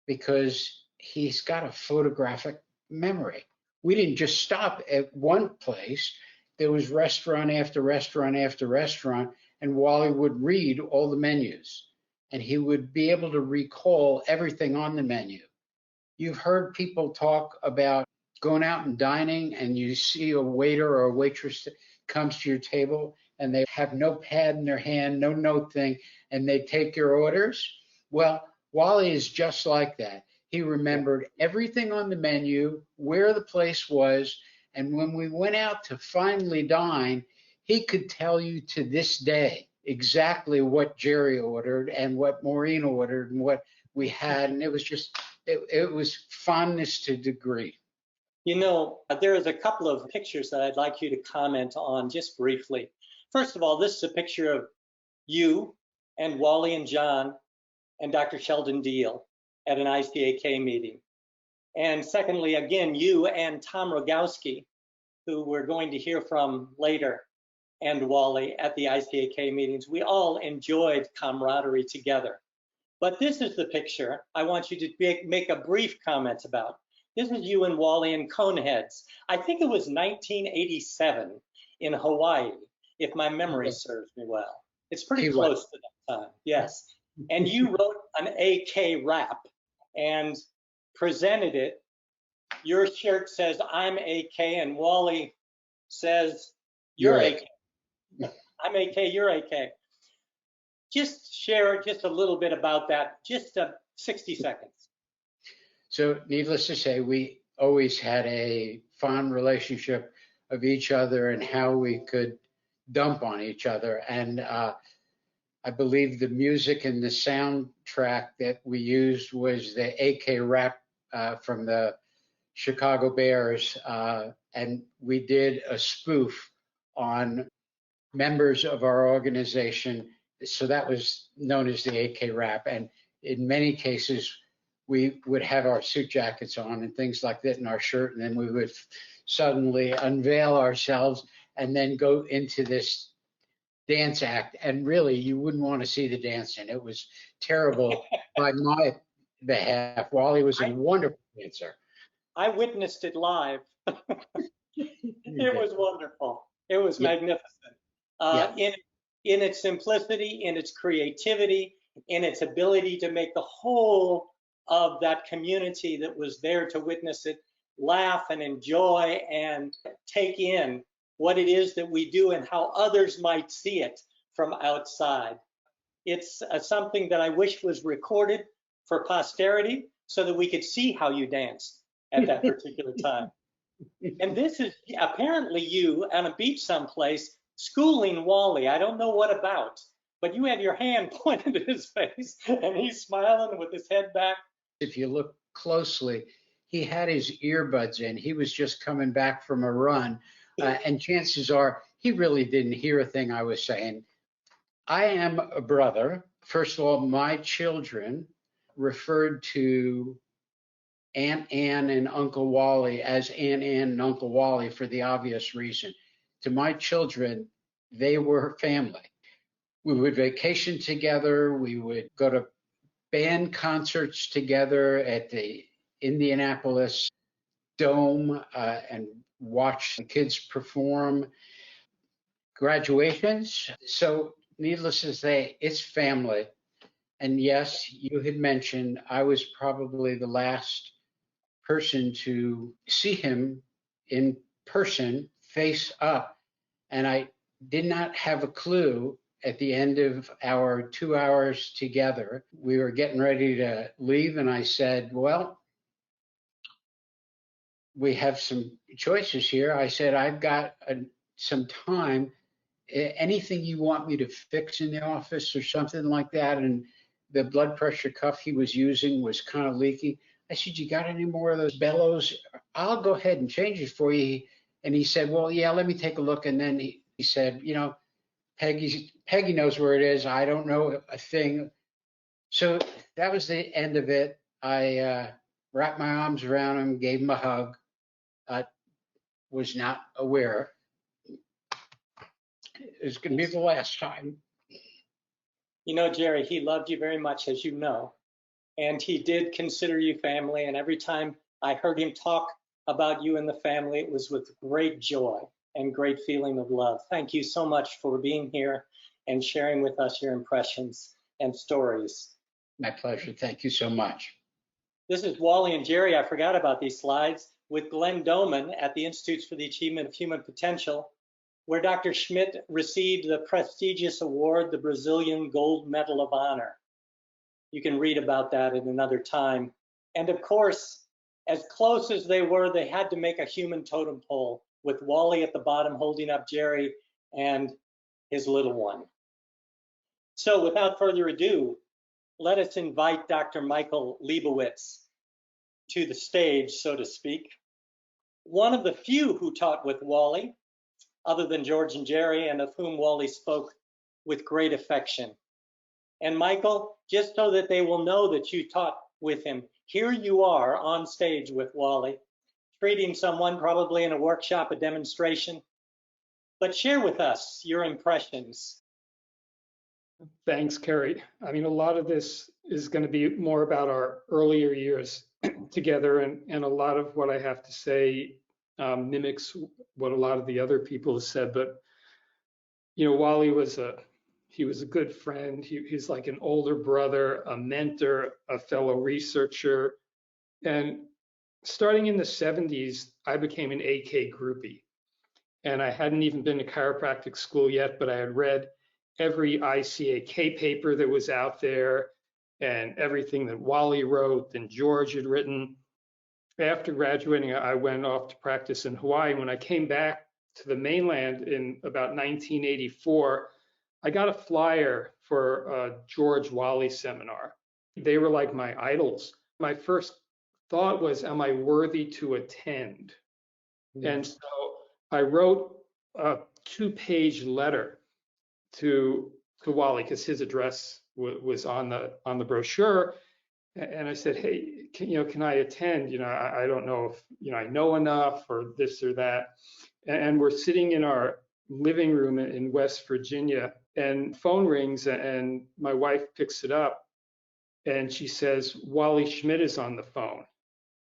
because he's got a photographic memory. We didn't just stop at one place. There was restaurant after restaurant after restaurant, and Wally would read all the menus, and he would be able to recall everything on the menu. You've heard people talk about going out and dining, and you see a waiter or a waitress that comes to your table, and they have no pad in their hand, no note thing, and they take your orders. Well, Wally is just like that. He remembered everything on the menu, where the place was, and when we went out to finally dine, he could tell you to this day exactly what Jerry ordered and what Maureen ordered and what we had, and it was just, it was fondness to degree. You know, there is a couple of pictures that I'd like you to comment on just briefly. First of all, this is a picture of you and Wally and John and Dr. Sheldon Deal at an ICAK meeting. And secondly, again, you and Tom Rogowski, who we're going to hear from later, and Wally at the ICAK meetings. We all enjoyed camaraderie together. But this is the picture I want you to make a brief comment about. This is you and Wally and Coneheads. I think it was 1987 in Hawaii, if my memory serves me well. It's pretty close to that time, yes. And you wrote an AK rap and presented it. Your shirt says, "I'm AK," and Wally says, "You're AK." I'm AK, you're AK. Just share just a little bit about that, just 60 seconds. So needless to say, we always had a fond relationship of each other and how we could dump on each other. And I believe the music and the soundtrack that we used was the AK rap from the Chicago Bears. And we did a spoof on members of our organization. So that was known as the AK rap. And in many cases, we would have our suit jackets on and things like that in our shirt. And then we would suddenly unveil ourselves and then go into this dance act. And really, you wouldn't want to see the dancing. It was terrible by my behalf. Wally was a wonderful dancer. I witnessed it live. It was wonderful. It was magnificent. In its simplicity, in its creativity, in its ability to make the whole of that community that was there to witness it laugh and enjoy and take in what it is that we do and how others might see it from outside. It's something that I wish was recorded for posterity so that we could see how you danced at that particular time. And this is apparently you on a beach someplace schooling Wally. I don't know what about, but you had your hand pointed at his face and he's smiling with his head back. If you look closely, he had his earbuds in. He was just coming back from a run. And chances are he really didn't hear a thing I was saying. I am a brother. First of all, my children referred to Aunt Ann and Uncle Wally as Aunt Ann and Uncle Wally for the obvious reason. To my children, they were family. We would vacation together. We would go to band concerts together at the Indianapolis Dome and watch the kids perform. Graduations. So needless to say, it's family. And yes, you had mentioned I was probably the last person to see him in person, face up. And I did not have a clue at the end of our 2 hours together. We were getting ready to leave, and I said, well, we have some choices here. I said, I've got some time. Anything you want me to fix in the office or something like that? And the blood pressure cuff he was using was kind of leaky. I said, you got any more of those bellows? I'll go ahead and change it for you. And he said, well, yeah, let me take a look. And then he said, you know, Peggy knows where it is. I don't know a thing. So that was the end of it. I wrapped my arms around him, gave him a hug. I was not aware it's going to be the last time. You know, Jerry, he loved you very much, as you know, and he did consider you family. And every time I heard him talk about you and the family, it was with great joy and great feeling of love. Thank you so much for being here and sharing with us your impressions and stories. My pleasure. Thank you so much. This is Wally and Jerry. I forgot about these slides with Glenn Doman at the Institutes for the Achievement of Human Potential, where Dr. Schmitt received the prestigious award, the Brazilian Gold Medal of Honor. You can read about that at another time. And of course, as close as they were, they had to make a human totem pole with Wally at the bottom holding up Jerry and his little one. So without further ado, let us invite Dr. Michael Leibowitz to the stage, so to speak. One of the few who taught with Wally, other than George and Jerry, and of whom Wally spoke with great affection. And Michael, just so that they will know that you taught with him, here you are on stage with Wally, treating someone probably in a workshop, a demonstration, but share with us your impressions. Thanks, Kerry. I mean, a lot of this is going to be more about our earlier years together, and a lot of what I have to say mimics what a lot of the other people have said. But you know, Wally was a good friend. He's like an older brother, a mentor, a fellow researcher. And starting in the 70s, I became an AK groupie. And I hadn't even been to chiropractic school yet, but I had read every ICAK paper that was out there and everything that Wally wrote and George had written. After graduating, I went off to practice in Hawaii. When I came back to the mainland in about 1984, I got a flyer for a George Wally seminar. They were like my idols. My first thought was, am I worthy to attend? And so I wrote a 2-page letter to Wally because his address was on the brochure. And I said, hey, can I attend? I don't know if, I know enough or this or that. And we're sitting in our living room in West Virginia, and phone rings, and my wife picks it up, and she says, Wally Schmitt is on the phone.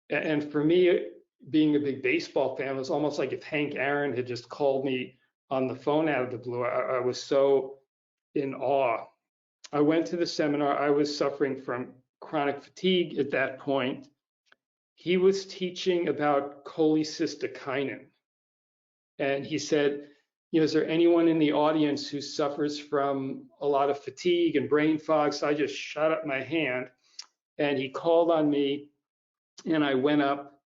And for me, being a big baseball fan, it was almost like if Hank Aaron had just called me on the phone out of the blue. I was so in awe. I went to the seminar. I was suffering from chronic fatigue at that point. He was teaching about cholecystokinin. And he said, is there anyone in the audience who suffers from a lot of fatigue and brain fog? So I just shot up my hand, and he called on me, and I went up,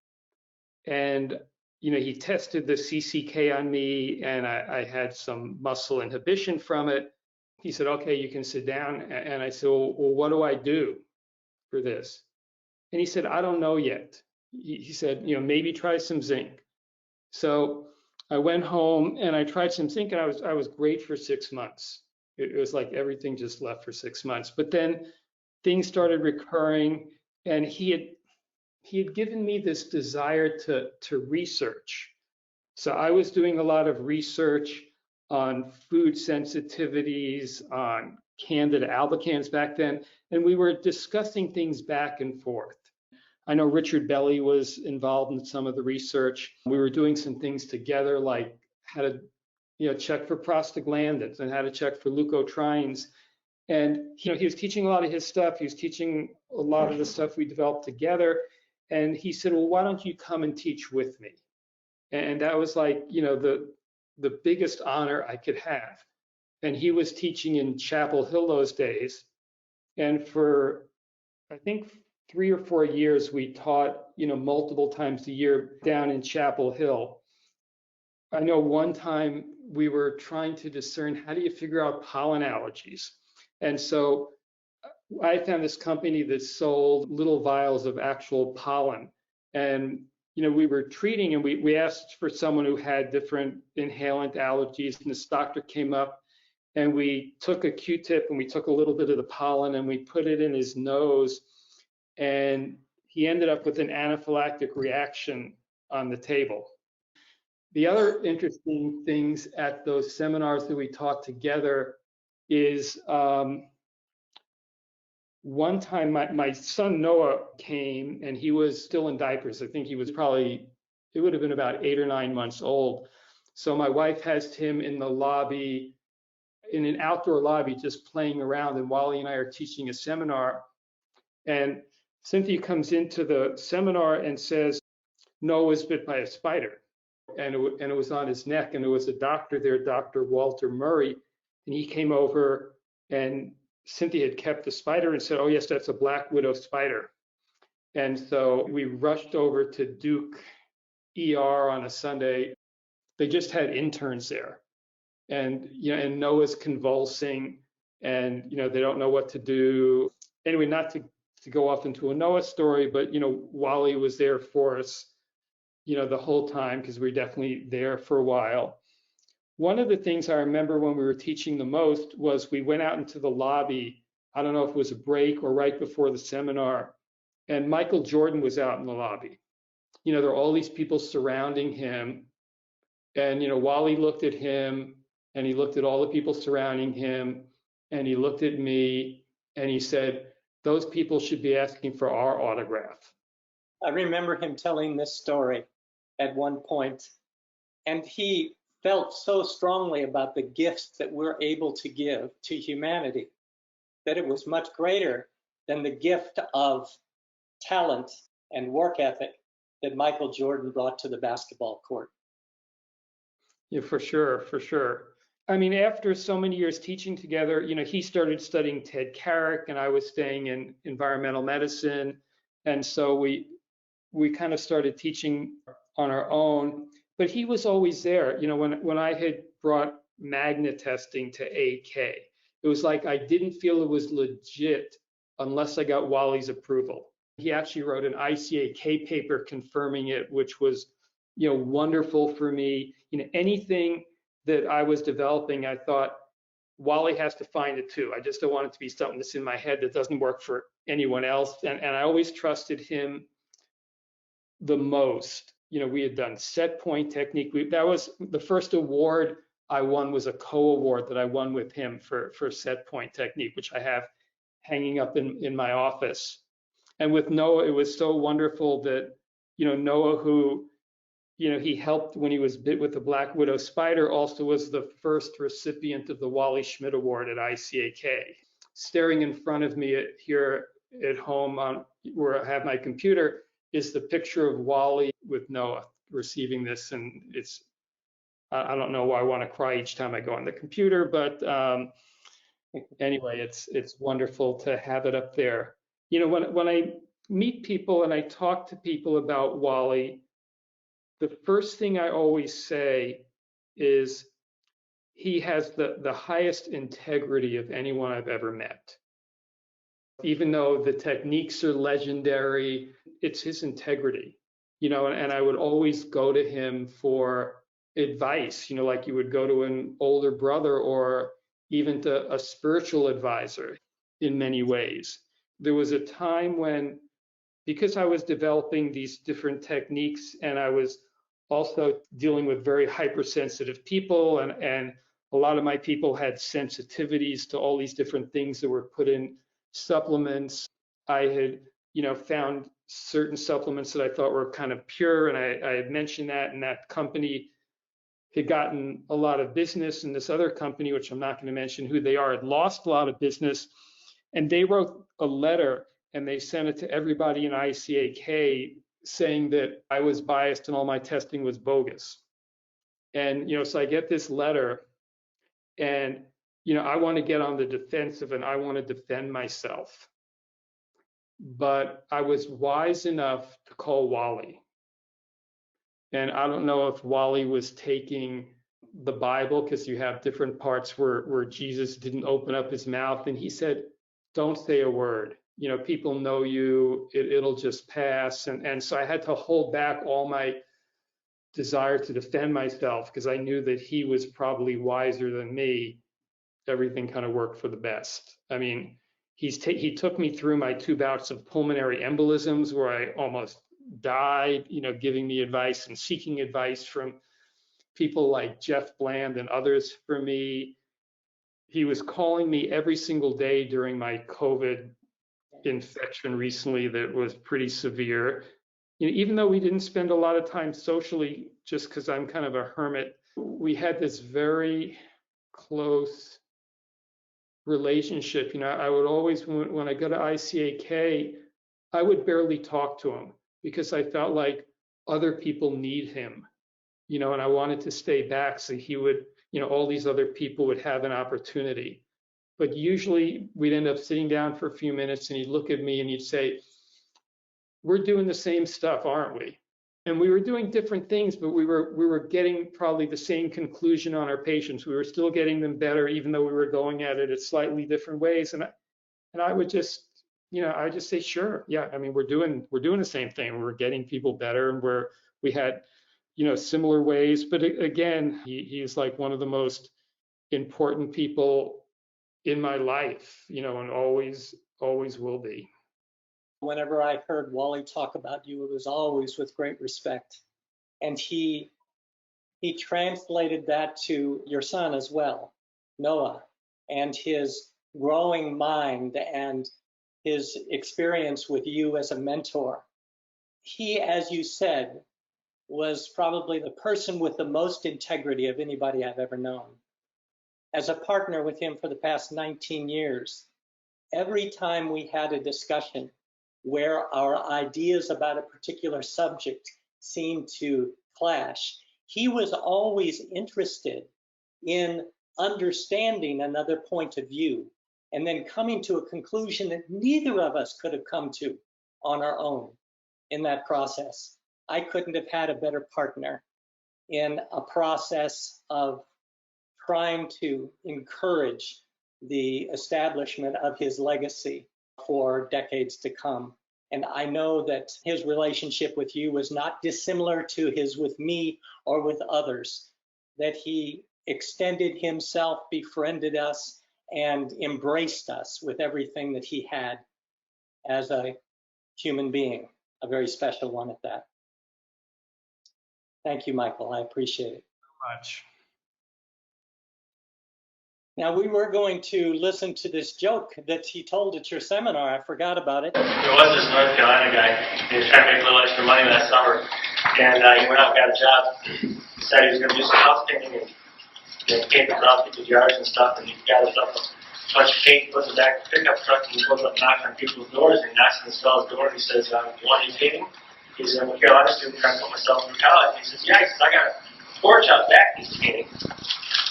and he tested the CCK on me, and I had some muscle inhibition from it. He said, okay, you can sit down. And I said, well, what do I do for this? And he said, I don't know yet. He said, maybe try some zinc. So I went home and I tried some zinc, and I was great for 6 months. It was like everything just left for 6 months. But then things started recurring, and he had given me this desire to research. So I was doing a lot of research on food sensitivities, on Candida albicans back then, and we were discussing things back and forth. I know Richard Belly was involved in some of the research. We were doing some things together, like how to check for prostaglandins and how to check for leukotrienes. And he was teaching a lot of his stuff. He was teaching a lot of the stuff we developed together. And he said, well, why don't you come and teach with me? And that was like, the biggest honor I could have. And he was teaching in Chapel Hill those days. And for, I think, 3 or 4 years, we taught, multiple times a year down in Chapel Hill. I know one time we were trying to discern, how do you figure out pollen allergies? And so I found this company that sold little vials of actual pollen. And, we were treating, and we asked for someone who had different inhalant allergies. And this doctor came up, and we took a Q-tip and we took a little bit of the pollen and we put it in his nose. And he ended up with an anaphylactic reaction on the table. The other interesting things at those seminars that we taught together is one time my son Noah came, and he was still in diapers. I think he was probably, it would have been about 8 or 9 months old. So my wife has him in the lobby, in an outdoor lobby, just playing around, and Wally and I are teaching a seminar. And Cynthia comes into the seminar and says, Noah was bit by a spider. And it was on his neck, and there was a doctor there, Dr. Walter Murray, and he came over, and Cynthia had kept the spider and said, oh yes, that's a black widow spider. And so we rushed over to Duke ER on a Sunday. They just had interns there, and and Noah's convulsing, and they don't know what to do. Anyway, not to go off into a Noah story, but Wally was there for us the whole time, because we were definitely there for a while. One of the things I remember when we were teaching the most was we went out into the lobby. I don't know if it was a break or right before the seminar, and Michael Jordan was out in the lobby. There are all these people surrounding him, and Wally looked at him, and he looked at all the people surrounding him, and he looked at me, and he said, those people should be asking for our autograph. I remember him telling this story at one point, and he felt so strongly about the gifts that we're able to give to humanity that it was much greater than the gift of talent and work ethic that Michael Jordan brought to the basketball court. Yeah, for sure. I mean, after so many years teaching together, he started studying Ted Carrick, and I was staying in environmental medicine. And so we kind of started teaching on our own, but he was always there. When I had brought magnet testing to AK, it was like I didn't feel it was legit unless I got Wally's approval. He actually wrote an ICAK paper confirming it, which was, wonderful for me. Anything that I was developing, I thought Wally has to find it too. I just don't want it to be something that's in my head that doesn't work for anyone else. And I always trusted him the most. We had done set point technique. That was the first award I won, was a co-award that I won with him for set point technique, which I have hanging up in my office. And with Noah, it was so wonderful that, Noah, who, he helped when he was bit with the black widow spider, also was the first recipient of the Wally Schmitt Award at ICAK. Staring in front of me here at home where I have my computer is the picture of Wally with Noah receiving this. And I don't know why I want to cry each time I go on the computer, but anyway, it's wonderful to have it up there. When I meet people and I talk to people about Wally, the first thing I always say is he has the highest integrity of anyone I've ever met. Even though the techniques are legendary, it's his integrity, and I would always go to him for advice, like you would go to an older brother or even to a spiritual advisor in many ways. There was a time when, because I was developing these different techniques and I was also dealing with very hypersensitive people, and a lot of my people had sensitivities to all these different things that were put in supplements. I had, found certain supplements that I thought were kind of pure, and I had mentioned that, and that company had gotten a lot of business, and this other company, which I'm not going to mention who they are, had lost a lot of business, and they wrote a letter and they sent it to everybody in ICAK saying that I was biased and all my testing was bogus. And, so I get this letter, and, I want to get on the defensive and I want to defend myself. But I was wise enough to call Wally. And I don't know if Wally was taking the Bible, because you have different parts where Jesus didn't open up his mouth, and he said, don't say a word. People know you, it'll just pass. And so I had to hold back all my desire to defend myself, because I knew that he was probably wiser than me. Everything kind of worked for the best. I mean, he took me through my 2 bouts of pulmonary embolisms where I almost died, giving me advice and seeking advice from people like Jeff Bland and others for me. He was calling me every single day during my COVID infection recently that was pretty severe. Even though we didn't spend a lot of time socially, just because I'm kind of a hermit, we had this very close relationship. I would always, when I go to ICAK, I would barely talk to him because I felt like other people need him, and I wanted to stay back so he would, all these other people would have an opportunity. But usually we'd end up sitting down for a few minutes and he'd look at me and he'd say, we're doing the same stuff, aren't we? And we were doing different things, but we were getting probably the same conclusion on our patients. We were still getting them better, even though we were going at it slightly different ways. And I would just, I would just say, sure, yeah. I mean, we're doing the same thing. We're getting people better, and we had, similar ways. But again, he's like one of the most important people in my life, and always will be. Whenever I heard Wally talk about you, it was always with great respect. And he translated that to your son as well, Noah, and his growing mind and his experience with you as a mentor. He, as you said, was probably the person with the most integrity of anybody I've ever known. As a partner with him for the past 19 years, every time we had a discussion where our ideas about a particular subject seemed to clash, he was always interested in understanding another point of view and then coming to a conclusion that neither of us could have come to on our own in that process. I couldn't have had a better partner in a process of trying to encourage the establishment of his legacy for decades to come. And I know that his relationship with you was not dissimilar to his with me or with others, that he extended himself, befriended us, and embraced us with everything that he had as a human being, a very special one at that. Thank you, Michael. I appreciate it. Much. Now, we were going to listen to this joke that he told at your seminar. I forgot about it. There was this North Carolina guy. He was trying to make a little extra money last summer. And he went out and got a job. Decided he was going to do some house painting and paint across people's yards and stuff. And he got himself a bunch of paint, put in the back of the pickup truck, and he goes up and knocks on people's doors. And he knocks on this fellow's door and he says, "Want any painting?" He says, "I'm a Carolina student trying to put myself through college." And he says, "Yeah." He says, "I got a porch out back he's painting."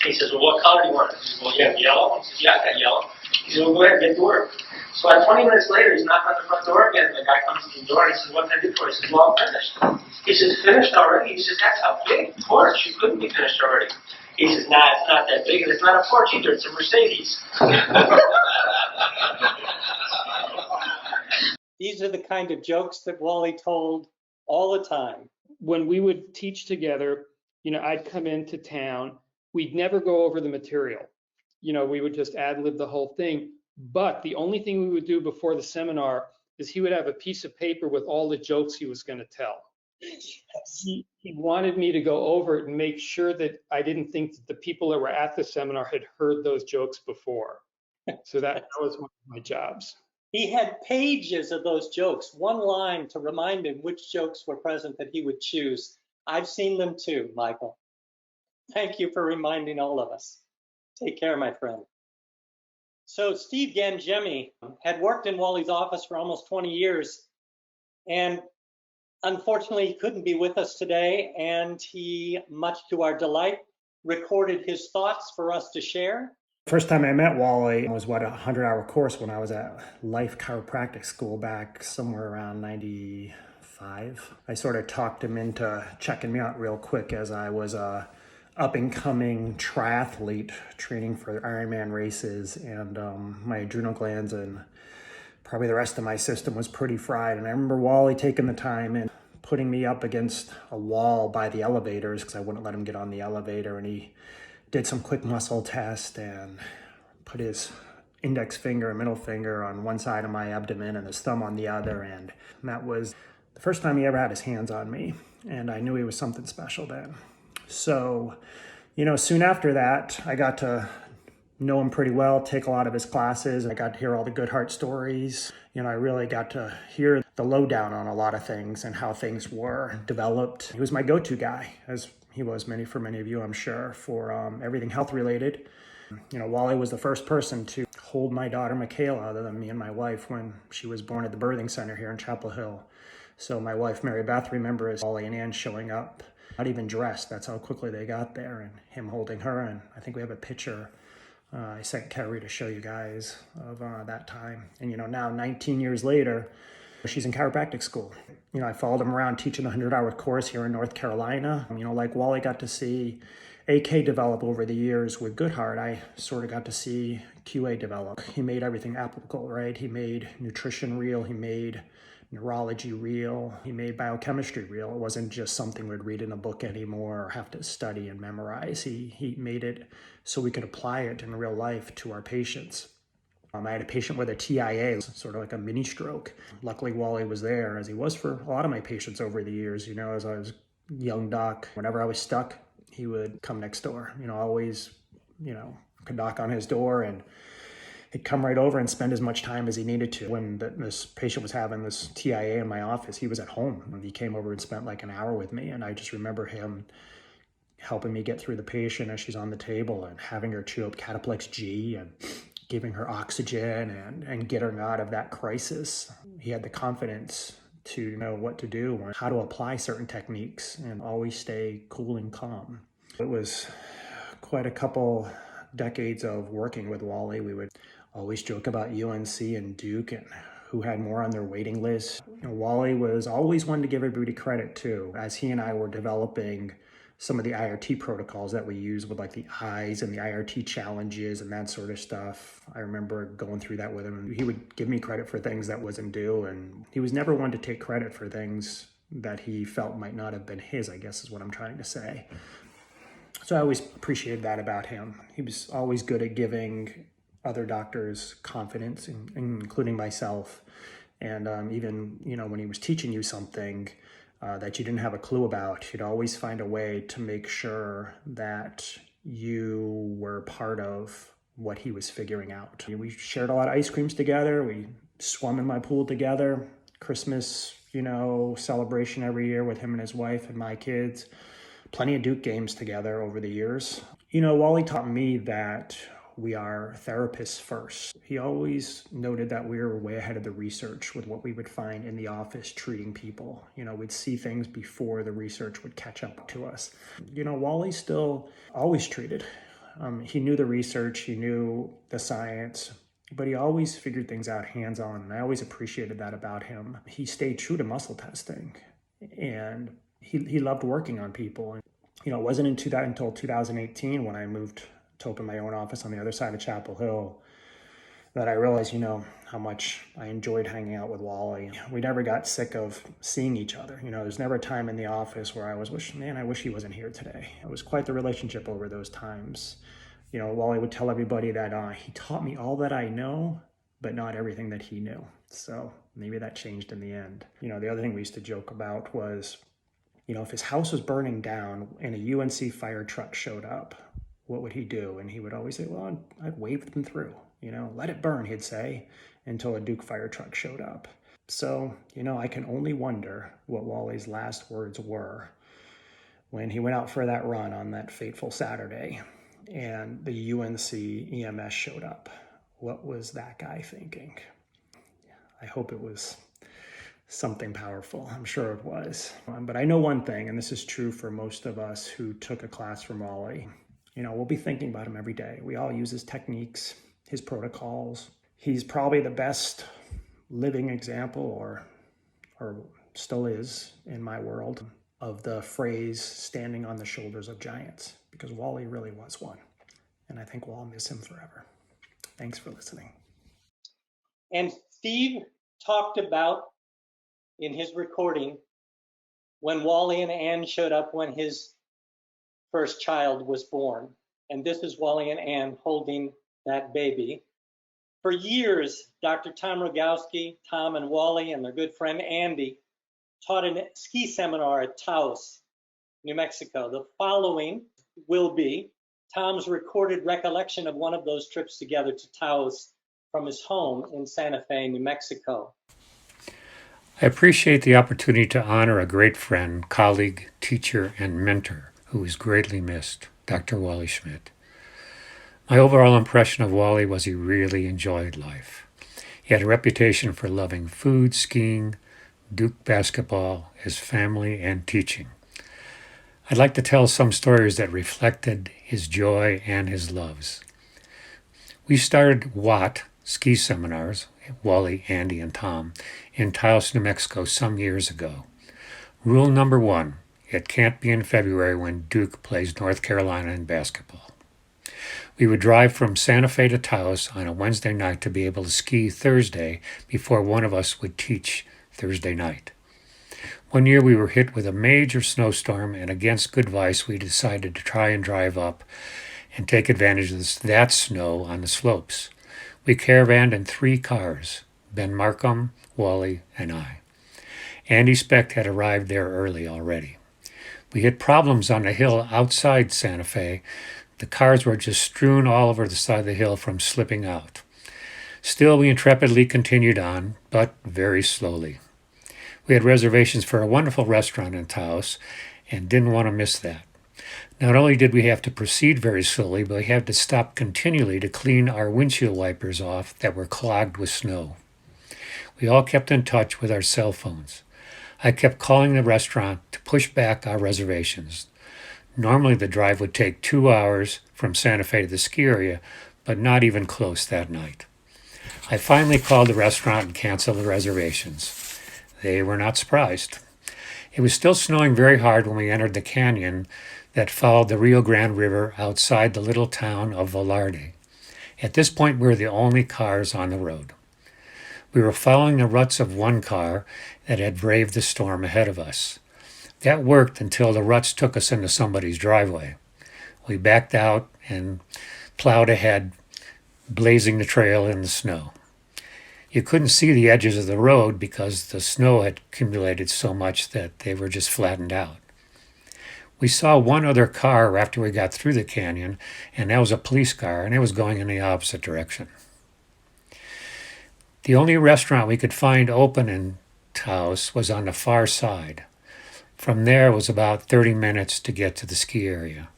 He says, "Well, what color do you want?" He says, "Well, you have yellow?" He says, "Yeah, I got yellow." He says, "Well, go ahead and get to work." So 20 minutes later, he's knocking on the front door again, and the guy comes to the door and he says, "What can I do for you?" He says, "Well, I'm finished." He says, "Finished already?" He says, "That's a big porch. You couldn't be finished already." He says, "Nah, it's not that big, and it's not a porch either. It's a Mercedes." These are the kind of jokes that Wally told all the time. When we would teach together, I'd come into town. We'd never go over the material. We would just ad-lib the whole thing. But the only thing we would do before the seminar is he would have a piece of paper with all the jokes he was going to tell. Yes. He wanted me to go over it and make sure that I didn't think that the people that were at the seminar had heard those jokes before. So that was one of my jobs. He had pages of those jokes, one line to remind him which jokes were present that he would choose. I've seen them too, Michael. Thank you for reminding all of us. Take care, my friend. So Steve Gangemi had worked in Wally's office for almost 20 years, and unfortunately he couldn't be with us today, and he, much to our delight, recorded his thoughts for us to share. First time I met Wally was a 100-hour course when I was at Life Chiropractic School back somewhere around 95. I sort of talked him into checking me out real quick as I was a up-and-coming triathlete training for Ironman races, and my adrenal glands and probably the rest of my system was pretty fried. And I remember Wally taking the time and putting me up against a wall by the elevators because I wouldn't let him get on the elevator, and he did some quick muscle test and put his index finger and middle finger on one side of my abdomen and his thumb on the other. And that was the first time he ever had his hands on me. And I knew he was something special then. So, soon after that, I got to know him pretty well, take a lot of his classes. I got to hear all the good heart stories. I really got to hear the lowdown on a lot of things and how things were developed. He was my go-to guy, as he was for many of you, I'm sure, for everything health related. Wally was the first person to hold my daughter Michaela, other than me and my wife, when she was born at the birthing center here in Chapel Hill. So my wife, Mary Beth, remembers Wally and Ann showing up, not even dressed. That's how quickly they got there, and him holding her. And I think we have a picture I sent Carrie to show you guys of that time. And now 19 years later, she's in chiropractic school. I followed him around teaching the 100-hour course here in North Carolina. Like Wally got to see AK develop over the years with Goodheart, I sort of got to see QA develop. He made everything applicable, right? He made nutrition real. He made neurology real. He made biochemistry real. It wasn't just something we'd read in a book anymore or have to study and memorize. He made it so we could apply it in real life to our patients. I had a patient with a TIA, sort of like a mini stroke. Luckily, Wally was there, as he was for a lot of my patients over the years. As I was a young doc, whenever I was stuck, he would come next door. Always, could knock on his door, and he'd come right over and spend as much time as he needed to. When this patient was having this TIA in my office, he was at home. And he came over and spent like an hour with me, and I just remember him helping me get through the patient as she's on the table and having her chew up Cataplex G and giving her oxygen and getting her out of that crisis. He had the confidence to know what to do and how to apply certain techniques and always stay cool and calm. It was quite a couple decades of working with Wally. We would always joke about UNC and Duke and who had more on their waiting list. Wally was always one to give everybody credit too, as he and I were developing some of the IRT protocols that we use with like the eyes and the IRT challenges and that sort of stuff. I remember going through that with him, and he would give me credit for things that wasn't due, and he was never one to take credit for things that he felt might not have been his, I guess is what I'm trying to say. So I always appreciated that about him. He was always good at giving other doctors confidence, including myself. And even, when he was teaching you something that you didn't have a clue about, he'd always find a way to make sure that you were part of what he was figuring out. We shared a lot of ice creams together. We swum in my pool together. Christmas, celebration every year with him and his wife and my kids. Plenty of Duke games together over the years. Wally taught me that we are therapists first. He always noted that we were way ahead of the research with what we would find in the office treating people. We'd see things before the research would catch up to us. Wally still always treated. He knew the research, he knew the science, but he always figured things out hands-on, and I always appreciated that about him. He stayed true to muscle testing, and he loved working on people. It wasn't until 2018 when I moved to open my own office on the other side of Chapel Hill that I realized, how much I enjoyed hanging out with Wally. We never got sick of seeing each other. There's never a time in the office where I wish he wasn't here today. It was quite the relationship over those times. Wally would tell everybody that he taught me all that I know, but not everything that he knew. So maybe that changed in the end. The other thing we used to joke about was, if his house was burning down and a UNC fire truck showed up, what would he do? And he would always say, well, I'd wave them through, let it burn, he'd say, until a Duke fire truck showed up. So, I can only wonder what Wally's last words were when he went out for that run on that fateful Saturday and the UNC EMS showed up. what was that guy thinking? I hope it was something powerful. I'm sure it was. But I know one thing, and this is true for most of us who took a class from Wally. We'll be thinking about him every day. We all use his techniques, his protocols. He's probably the best living example, or still is in my world, of the phrase standing on the shoulders of giants, because Wally really was one. And I think we'll all miss him forever. Thanks for listening. And Steve talked about in his recording when Wally and Ann showed up when his first child was born. And this is Wally and Ann holding that baby. For years, Dr. Tom Rogowski, Tom and Wally and their good friend Andy taught a ski seminar at Taos, New Mexico. The following will be Tom's recorded recollection of one of those trips together to Taos from his home in Santa Fe, New Mexico. I appreciate the opportunity to honor a great friend, colleague, teacher, and mentor who is greatly missed, Dr. Wally Schmitt. My overall impression of Wally was he really enjoyed life. He had a reputation for loving food, skiing, Duke basketball, his family, and teaching. I'd like to tell some stories that reflected his joy and his loves. We started WAT ski seminars, Wally, Andy, and Tom, in Taos, New Mexico some years ago. Rule number 1, it can't be in February when Duke plays North Carolina in basketball. We would drive from Santa Fe to Taos on a Wednesday night to be able to ski Thursday before one of us would teach Thursday night. One year we were hit with a major snowstorm, and against good advice we decided to try and drive up and take advantage of that snow on the slopes. We caravanned in 3 cars, Ben Markham, Wally, and I. Andy Specht had arrived there early already. We had problems on the hill outside Santa Fe. The cars were just strewn all over the side of the hill from slipping out. Still, we intrepidly continued on, but very slowly. We had reservations for a wonderful restaurant in Taos and didn't want to miss that. Not only did we have to proceed very slowly, but we had to stop continually to clean our windshield wipers off that were clogged with snow. We all kept in touch with our cell phones. I kept calling the restaurant to push back our reservations. Normally the drive would take 2 hours from Santa Fe to the ski area, but not even close that night. I finally called the restaurant and canceled the reservations. They were not surprised. It was still snowing very hard when we entered the canyon that followed the Rio Grande River outside the little town of Velarde. At this point, we were the only cars on the road. We were following the ruts of one car that had braved the storm ahead of us. That worked until the ruts took us into somebody's driveway. We backed out and plowed ahead, blazing the trail in the snow. You couldn't see the edges of the road because the snow had accumulated so much that they were just flattened out. We saw one other car after we got through the canyon, and that was a police car, and it was going in the opposite direction. The only restaurant we could find open in Taos was on the far side. From there it was about 30 minutes to get to the ski area.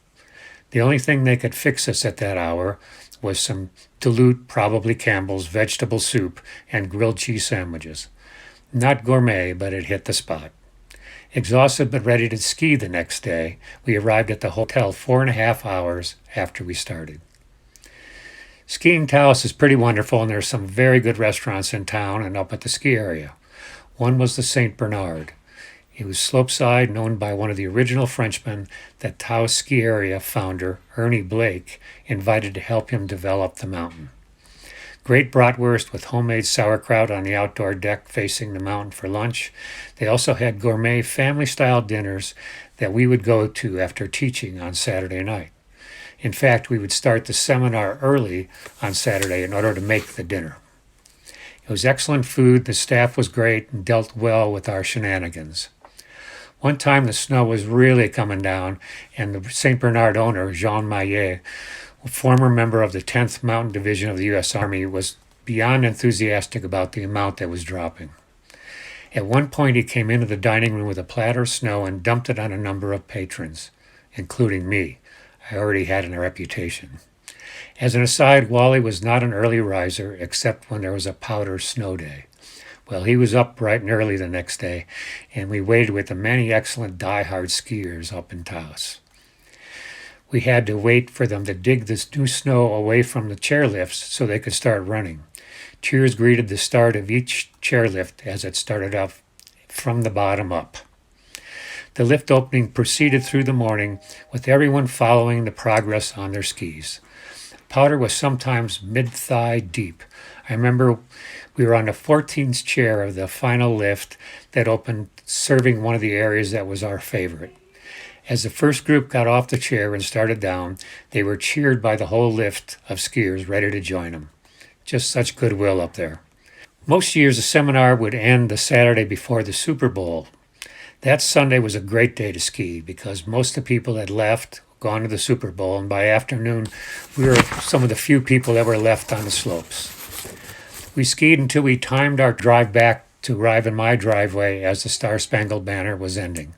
The only thing they could fix us at that hour was some dilute, probably Campbell's, vegetable soup and grilled cheese sandwiches. Not gourmet, but it hit the spot. Exhausted but ready to ski the next day, we arrived at the hotel 4.5 hours after we started. Skiing Taos is pretty wonderful, and there are some very good restaurants in town and up at the ski area. One was the St. Bernard. It was slopeside, known by one of the original Frenchmen that Taos ski area founder, Ernie Blake, invited to help him develop the mountain. Great bratwurst with homemade sauerkraut on the outdoor deck facing the mountain for lunch. They also had gourmet family-style dinners that we would go to after teaching on Saturday night. In fact, we would start the seminar early on Saturday in order to make the dinner. It was excellent food, the staff was great, and dealt well with our shenanigans. One time the snow was really coming down, and the St. Bernard owner, Jean Maillet, a former member of the 10th Mountain Division of the U.S. Army, was beyond enthusiastic about the amount that was dropping. At one point he came into the dining room with a platter of snow and dumped it on a number of patrons, including me. I already had a reputation. As an aside, Wally was not an early riser except when there was a powder snow day. Well, he was up bright and early the next day, and we waited with the many excellent die-hard skiers up in Taos. We had to wait for them to dig this new snow away from the chairlifts so they could start running. Cheers greeted the start of each chairlift as it started up from the bottom up. The lift opening proceeded through the morning with everyone following the progress on their skis. Powder was sometimes mid-thigh deep. I remember we were on the 14th chair of the final lift that opened, serving one of the areas that was our favorite. As the first group got off the chair and started down, they were cheered by the whole lift of skiers ready to join them. Just such goodwill up there. Most years, the seminar would end the Saturday before the Super Bowl. That Sunday was a great day to ski because most of the people had left, gone to the Super Bowl, and by afternoon, we were some of the few people that were left on the slopes. We skied until we timed our drive back to arrive in my driveway as the Star-Spangled Banner was ending.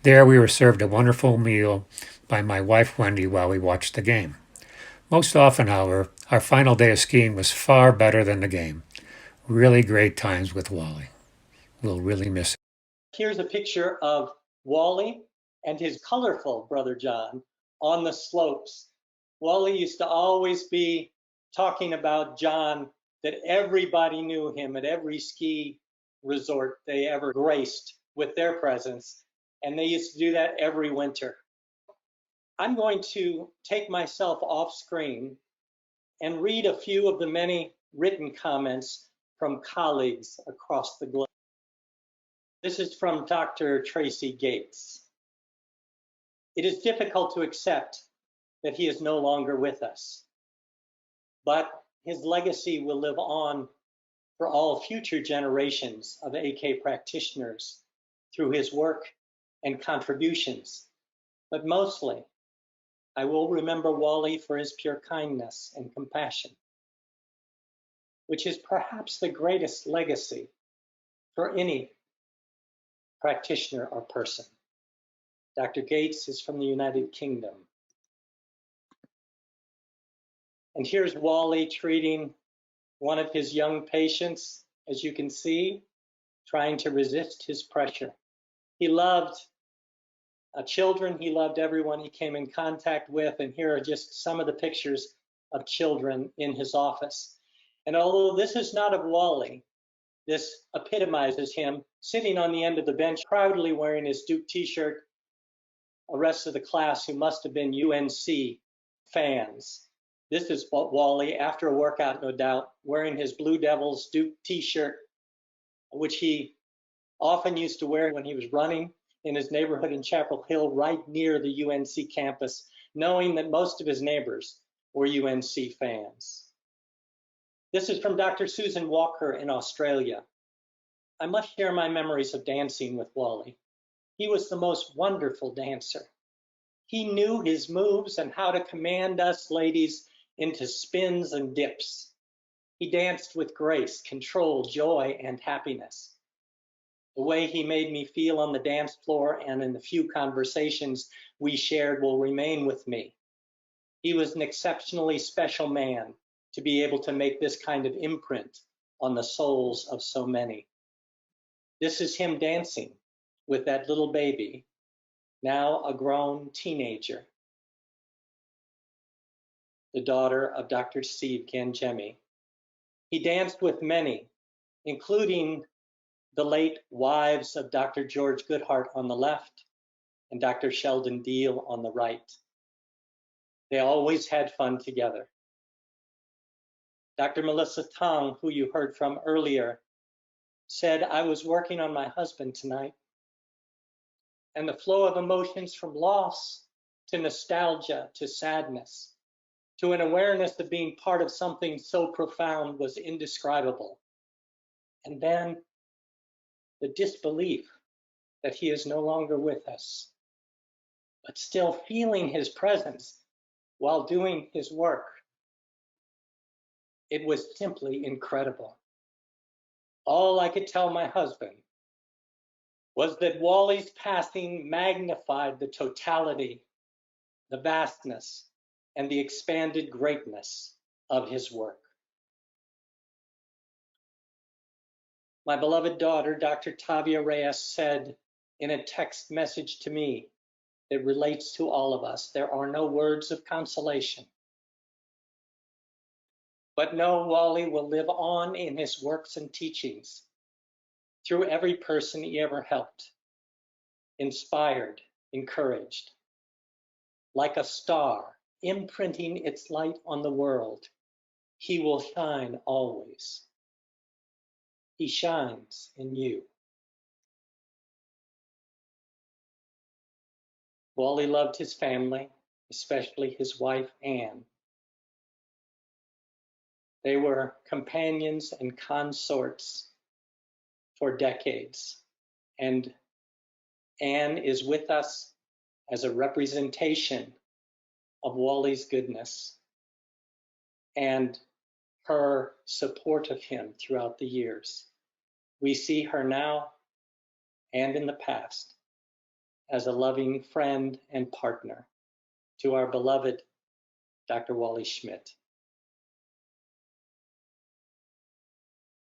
There we were served a wonderful meal by my wife Wendy while we watched the game. Most often, however, our final day of skiing was far better than the game. Really great times with Wally. We'll really miss him. Here's a picture of Wally and his colorful brother John on the slopes. Wally used to always be talking about John, that everybody knew him at every ski resort they ever graced with their presence. And they used to do that every winter. I'm going to take myself off screen and read a few of the many written comments from colleagues across the globe. This is from Dr. Tracy Gates. It is difficult to accept that he is no longer with us, but his legacy will live on for all future generations of AK practitioners through his work and contributions. But mostly, I will remember Wally for his pure kindness and compassion, which is perhaps the greatest legacy for any practitioner or person. Dr. Gates is from the United Kingdom. And here's Wally treating one of his young patients, as you can see, trying to resist his pressure. He loved children, he loved everyone he came in contact with, and here are just some of the pictures of children in his office. And although this is not of Wally, this epitomizes him sitting on the end of the bench, proudly wearing his Duke t-shirt, the rest of the class who must have been UNC fans. This is Wally after a workout, no doubt, wearing his Blue Devils Duke t-shirt, which he often used to wear when he was running in his neighborhood in Chapel Hill, right near the UNC campus, knowing that most of his neighbors were UNC fans. This is from Dr. Susan Walker in Australia. I must share my memories of dancing with Wally. He was the most wonderful dancer. He knew his moves and how to command us ladies into spins and dips. He danced with grace, control, joy, and happiness. The way he made me feel on the dance floor and in the few conversations we shared will remain with me. He was an exceptionally special man to be able to make this kind of imprint on the souls of so many. This is him dancing with that little baby, now a grown teenager, the daughter of Dr. Steve Gangemi. He danced with many, including the late wives of Dr. George Goodhart on the left and Dr. Sheldon Deal on the right. They always had fun together. Dr. Melissa Tong, who you heard from earlier, said, I was working on my husband tonight, and the flow of emotions from loss to nostalgia to sadness to an awareness of being part of something so profound was indescribable. And then the disbelief that he is no longer with us, but still feeling his presence while doing his work. It was simply incredible. All I could tell my husband was that Wally's passing magnified the totality, the vastness, and the expanded greatness of his work. My beloved daughter, Dr. Tavia Reyes, said in a text message to me that relates to all of us, there are no words of consolation. But know Wally will live on in his works and teachings through every person he ever helped, inspired, encouraged. Like a star imprinting its light on the world, he will shine always. He shines in you. Wally loved his family, especially his wife, Anne. They were companions and consorts for decades, and Anne is with us as a representation of Wally's goodness and her support of him throughout the years. We see her now and in the past as a loving friend and partner to our beloved Dr. Wally Schmitt.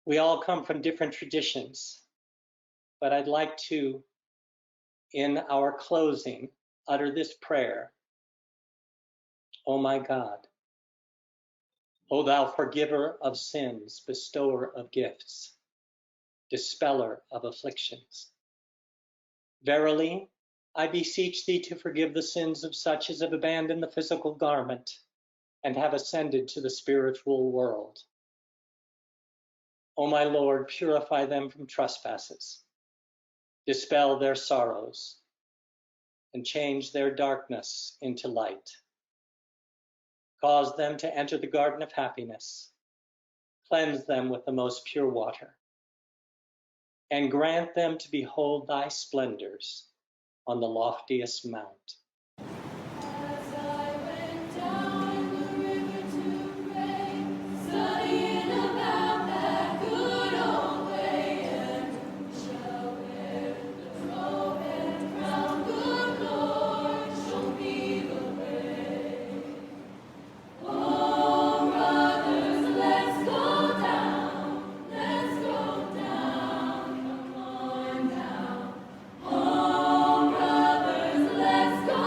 We all come from different traditions, but I'd like to, in our closing, utter this prayer. O my God, O thou forgiver of sins, bestower of gifts, dispeller of afflictions. Verily, I beseech thee to forgive the sins of such as have abandoned the physical garment and have ascended to the spiritual world. O my Lord, purify them from trespasses, dispel their sorrows, and change their darkness into light. Cause them to enter the garden of happiness, cleanse them with the most pure water, and grant them to behold thy splendors on the loftiest mount. Let's go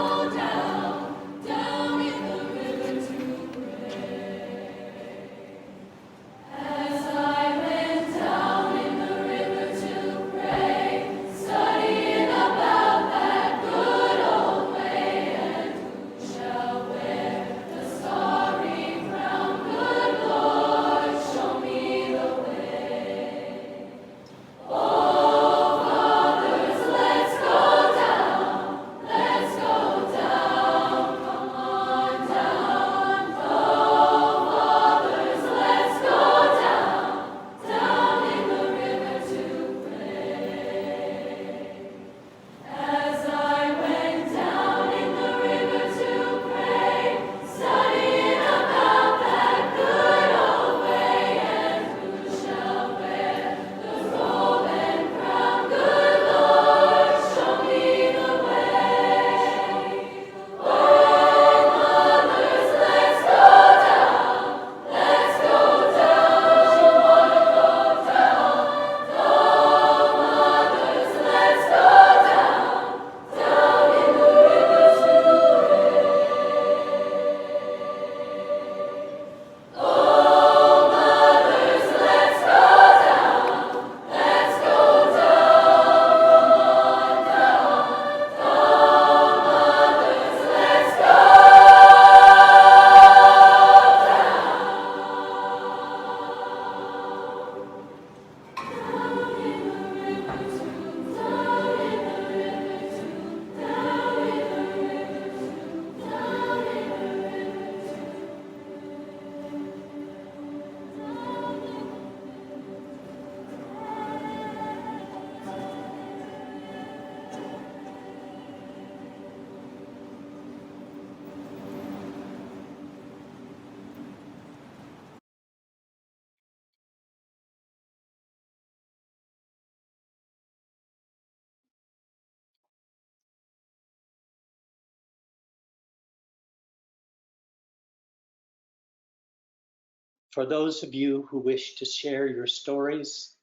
For those of you who wish to share your stories,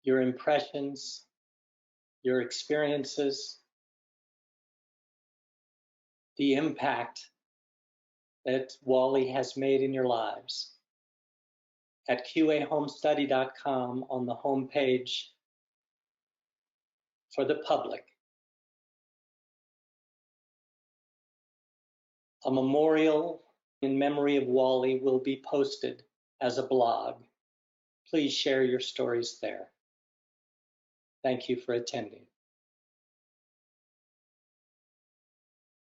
your impressions, your experiences, the impact that Wally has made in your lives, at qahomestudy.com on the homepage for the public, a memorial in memory of Wally will be posted as a blog. Please share your stories there. Thank you for attending.